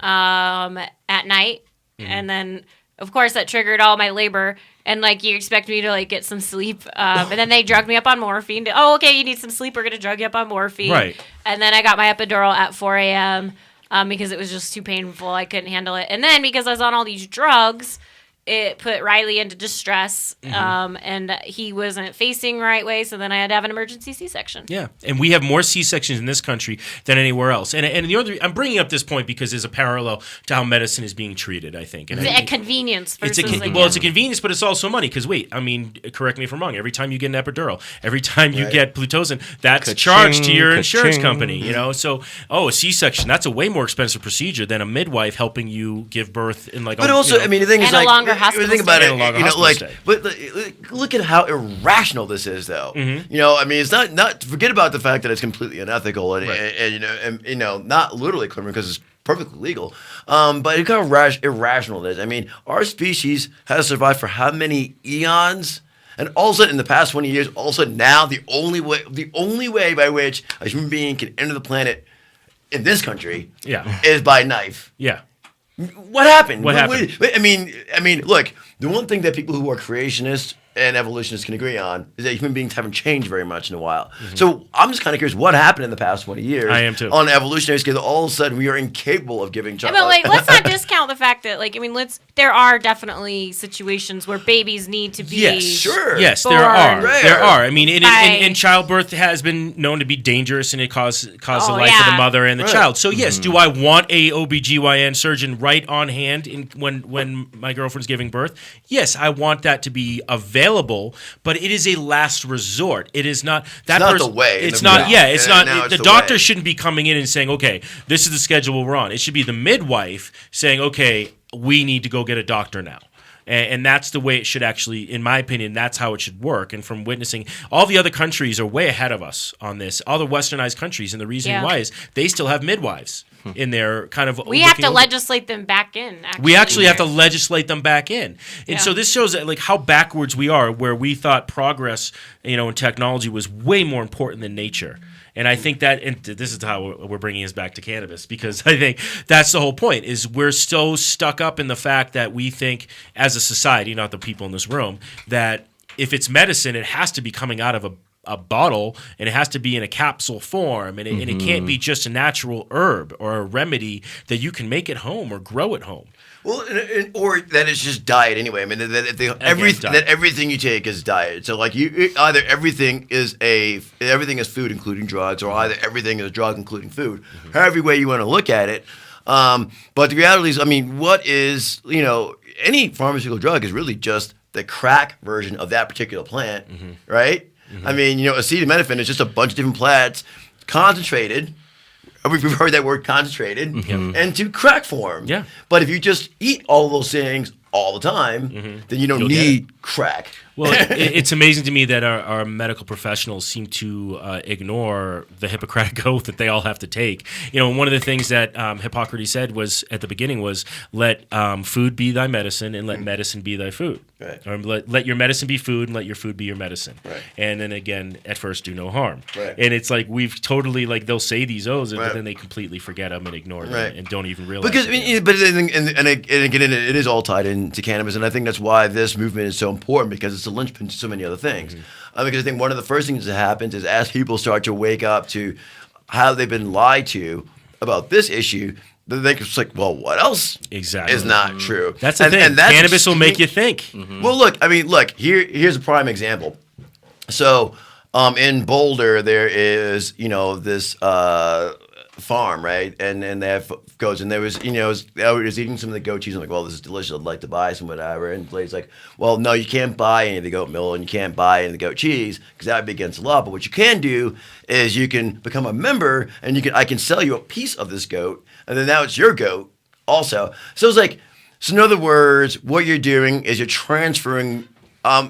at night. And then, of course, that triggered all my labor. And, you expect me to, get some sleep. And then they drugged me up on morphine. Oh, okay, you need some sleep. We're going to drug you up on morphine. Right. And then I got my epidural at 4 a.m. Because it was just too painful. I couldn't handle it. And then because I was on all these drugs, it put Riley into distress, and he wasn't facing the right way, so then I had to have an emergency C-section. Yeah, and we have more C-sections in this country than anywhere else. And the other, I'm bringing up this point because there's a parallel to how medicine is being treated, I think. And it's a convenience. It's a convenience, but it's also money. Because correct me if I'm wrong. Every time you get an epidural, every time you get Pitocin, that's charged to your insurance company. So a C-section, that's a way more expensive procedure than a midwife helping you give birth in But also, the thing is, hospital think about stay. it, but look at how irrational this is, though. It's not forget about the fact that it's completely unethical and not literally criminal because it's perfectly legal. But it's kind of irrational it is. Our species has survived for how many eons? And all of a sudden, in the past 20 years, all of a sudden now, the only way by which a human being can enter the planet in this country is by knife. Yeah. What happened? What happened? Look, the one thing that people who are creationists and evolutionists can agree on is that human beings haven't changed very much in a while. So I'm just kind of curious what happened in the past 20 years. I am too. On evolutionary scale, all of a sudden we are incapable of giving child. But let's not discount the fact that there are definitely situations where babies need to be. Yes, sure. Yes, there are. There are. And childbirth has been known to be dangerous, and it causes the life of the mother and the child. So yes, do I want a OBGYN surgeon right on hand when my girlfriend's giving birth? Yes, I want that to be available, but it is a last resort. It is not that. It's not the way. It's not. Yeah, it's not. The doctor way. Shouldn't be coming in and saying, "Okay, this is the schedule we're on." It should be the midwife saying, "Okay, we need to go get a doctor now." And that's the way it should actually, in my opinion, that's how it should work. And from witnessing, all the other countries are way ahead of us on this. All the westernized countries, and the reason why is they still have midwives in their kind of. We have to legislate them back in. We actually have to legislate them back in, and so this shows that how backwards we are, where we thought progress, in technology was way more important than nature. And I think that, and this is how we're bringing us back to cannabis, because I think that's the whole point, is we're so stuck up in the fact that we think as a society, not the people in this room, that if it's medicine, it has to be coming out of a bottle, and it has to be in a capsule form, and it can't be just a natural herb or a remedy that you can make at home or grow at home. Well, or that it's just diet anyway. That everything you take is diet. So either everything is food, including drugs, or either everything is drug, including food. However way you want to look at it. But the reality is, what is any pharmaceutical drug is really just the crack version of that particular plant, right? Acetaminophen is just a bunch of different plants concentrated. We've heard that word concentrated into crack form. Yeah. But if you just eat all of those things all the time, then you don't need crack. Well, it's amazing to me that our medical professionals seem to ignore the Hippocratic oath that they all have to take. One of the things that Hippocrates said was at the beginning was, let food be thy medicine and let medicine be thy food. Right. Or let your medicine be food and let your food be your medicine. Right. And then again, at first, do no harm. Right. And it's like we've totally like they'll say these oaths, Right. but then they completely forget them and ignore them Right. and don't even realize. Because and again, it is all tied into cannabis, and I think that's why this movement is so important because it's a linchpin to so many other things. Because I think one of the first things that happens is as people start to wake up to how they've been lied to about this issue. They just like, well, what else is not true? That's the thing. And cannabis will make you think. Well, look, here's a prime example. So, in Boulder, there is, this farm, right? And they have goats, and there was, I was eating some of the goat cheese. I'm like, well, this is delicious. I'd like to buy some, whatever. And the lady's like, well, no, you can't buy any of the goat milk, and you can't buy any of the goat cheese because that would be against the law. But what you can do is you can become a member, and I can sell you a piece of this goat. And then now it's your goat also. So it's like, so in other words, what you're doing is you're transferring,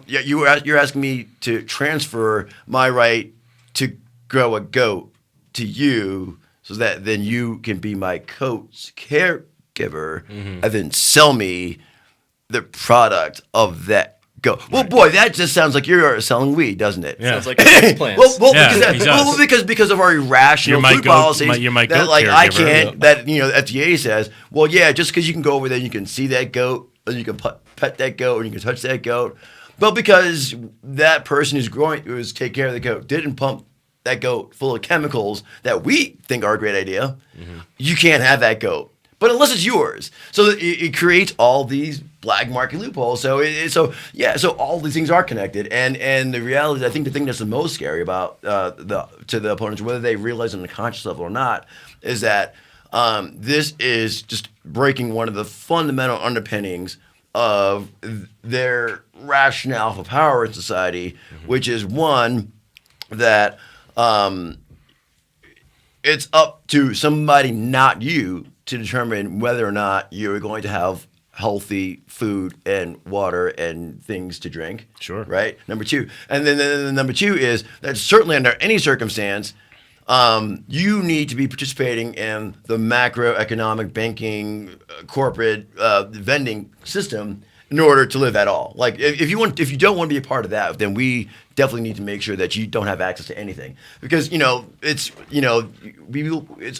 you're asking me to transfer my right to grow a goat to you so that then you can be my goat's caregiver and then sell me the product of that goat. Well, boy, that just sounds like you're selling weed, doesn't it? Yeah. Sounds like a sex plan. Because of our irrational food policies that like I can't, that FDA says, well, yeah, just because you can go over there, you can see that goat, and you can pet that goat, and you can touch that goat, but because that person who's taking care of the goat didn't pump that goat full of chemicals that we think are a great idea, you can't have that goat. But unless it's yours, so it creates all these black market loopholes. So all these things are connected, and the reality is, I think the thing that's the most scary about to the opponents, whether they realize it on a conscious level or not, is that this is just breaking one of the fundamental underpinnings of their rationale for power in society, which is one that it's up to somebody, not you, to determine whether or not you're going to have healthy food and water and things to drink. Sure. Right? Number two. And then number two is that certainly under any circumstance, you need to be participating in the macroeconomic banking corporate vending system in order to live at all. Like if you don't want to be a part of that, then we definitely need to make sure that you don't have access to anything, because it's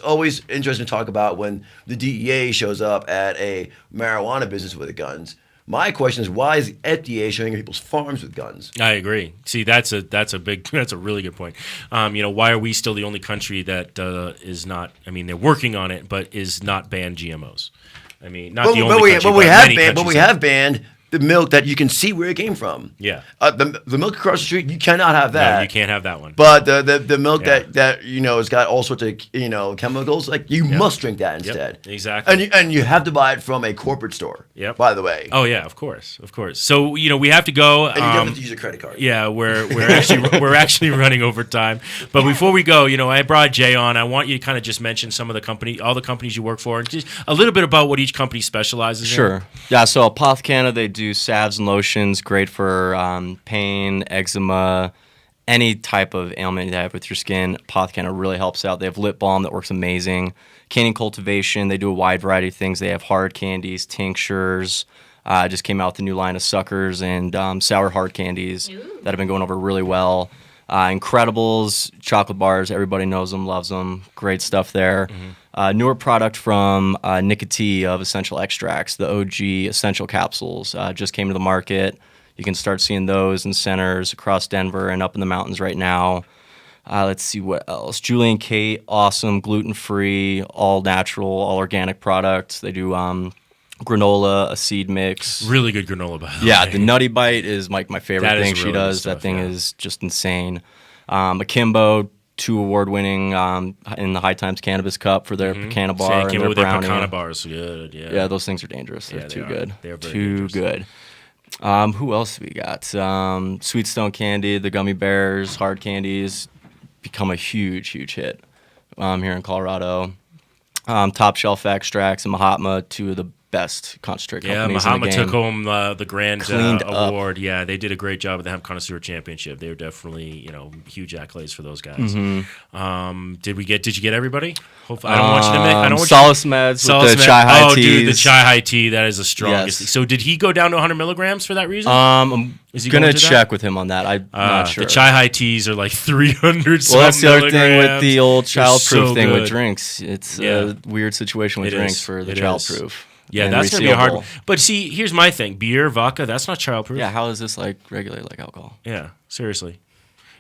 always interesting to talk about when the DEA shows up at a marijuana business with the guns. My question is, why is the FDA showing people's farms with guns? I agree. See, that's a really good point. Why are we still the only country that is not? I mean, they're working on it, but is not banned GMOs. I mean, not the only country, but we have banned the milk that you can see where it came from. Yeah. The milk across the street, you cannot have that. No, you can't have that one. But the milk that has got all sorts of chemicals, like you must drink that instead. Yep, exactly. And you have to buy it from a corporate store. Yep. By the way. Oh yeah, of course. So we have to go. And you don't have to use a credit card. Yeah, we're actually running over time. But before we go, I brought Jay on. I want you to kind of just mention some of all the companies you work for, and just a little bit about what each company specializes in. Sure. Yeah. So Apothecana, they do salves and lotions, great for pain, eczema, any type of ailment you have with your skin. Apothecana really helps out. They have lip balm that works amazing. Canning cultivation, they do a wide variety of things. They have hard candies, tinctures. Just came out with a new line of suckers and sour hard candies that have been going over really well. Incredibles, chocolate bars, everybody knows them, loves them. Great stuff there. Newer product from Nicotine of Essential Extracts, the OG Essential Capsules, just came to the market. You can start seeing those in centers across Denver and up in the mountains right now. Let's see what else. Julie and Kate, awesome, gluten-free, all natural, all organic products. They do granola, a seed mix. Really good granola, by the way. Yeah, the Nutty Bite is my favorite thing she does. Stuff, that thing is just insane. A Kimbo, 2 award-winning in the High Times Cannabis Cup for their Pecana bar and their brownie. Pecana bars, good. Yeah. Yeah, those things are dangerous. They're too good. They're very too good. Who else we got? Sweet Stone Candy, the gummy bears, hard candies, become a huge here in Colorado. Top Shelf Extracts and Mahatma, 2 of the best concentrate Yeah, companies in the Mahatma game. took home the grand Cleaned up. award. Yeah, they did a great job at the Hemp Connoisseur Championship. They were definitely, huge accolades for those guys. Mm-hmm. Did you get everybody? Hopefully, I don't want you to make. I don't want Solace Meds with the chai high Oh, teas. dude, the chai high tea. That is the strongest. Yes. So, did he go down to 100 milligrams for that reason? I'm Is he gonna going to check with him on that. I'm not sure. The chai high teas are like 300. Well, that's the other thing with the old They're childproof so thing with good. drinks. It's a weird situation with It drinks is. for the It is. childproof. Yeah, and that's going to be a hard resealable. one. But see, here's my thing. Beer, vodka, that's not childproof. Yeah, how is this like regulated like alcohol? Yeah, seriously.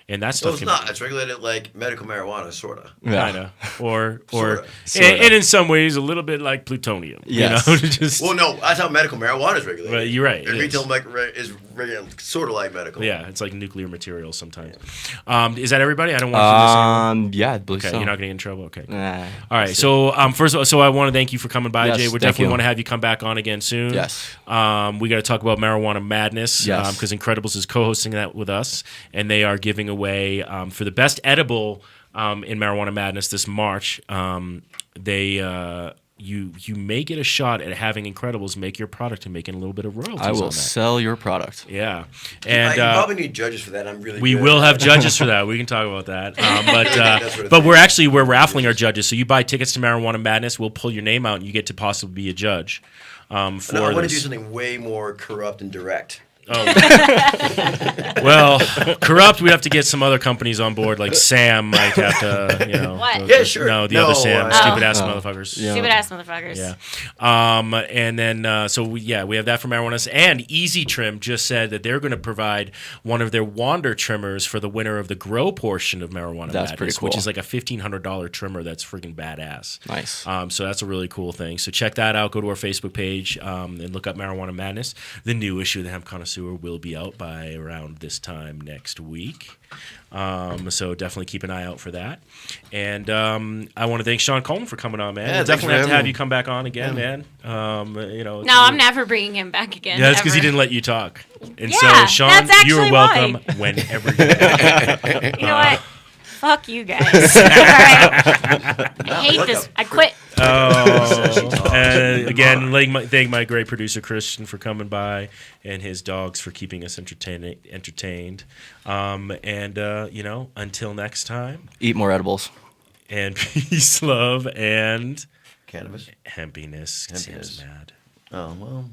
And that No, stuff it's can not. It's regulated like medical marijuana, sort of. Kinda, or Sorta. and in some ways a little bit like plutonium. Yes. Just Well, no, that's how medical marijuana is regulated. Right, you're right, And it retail is. is regulated sort of like medical. yeah, it's like nuclear materials sometimes. Is that everybody? I don't want to miss anyone. Yeah, I believe Okay, so. you're not going to get in trouble. Okay. Nah, All right. So first of all, I want to thank you for coming by, Yes, Jay. We thank definitely you. want to have you come back on again soon. Yes. We got to talk about Marijuana Madness. Yes. Because Incredibles is co-hosting that with us, and they are giving away for the best edible in Marijuana Madness this March. You may get a shot at having Incredibles make your product and making a little bit of royalties. I on will that. sell your product. Yeah, You and probably need judges for that. I'm really. we good will at have that. judges for that. We can talk about that. That's what But it's we're raffling our judges. So you buy tickets to Marijuana Madness. We'll pull your name out, and you get to possibly be a judge. For No, I want to do this. something way more corrupt and direct. Well, corrupt. We have to get some other companies on board, like Sam might have to, What? Yeah, sure. No, the No, other Sam, oh. stupid ass motherfuckers. Yeah. Stupid ass motherfuckers. Yeah. And then, we have that for marijuana. And Easy Trim just said that they're going to provide one of their Wander trimmers for the winner of the grow portion of Marijuana That's Madness, pretty cool. which is like a $1,500 trimmer that's freaking badass. Nice. So that's a really cool thing. So check that out. Go to our Facebook page and look up Marijuana Madness. The new issue of the Hemp Connoisseur will be out by around this time next week. So definitely keep an eye out for that. And I want to thank Shawn Coleman for coming on, man. Yeah, We'll thanks definitely for have to having have me. you come back on again, man. No, I'm never bringing him back again. Yeah, that's because he ever. didn't let you talk. And Yeah, so, Shawn, that's you are actually welcome why. whenever you want. You know what? Fuck you guys. All right. I hate this. I quit. And again, thank my great producer Christian for coming by, and his dogs for keeping us entertained. Until next time, Eat more edibles. and peace, love, and Cannabis. hempiness. Sam's mad. Oh well.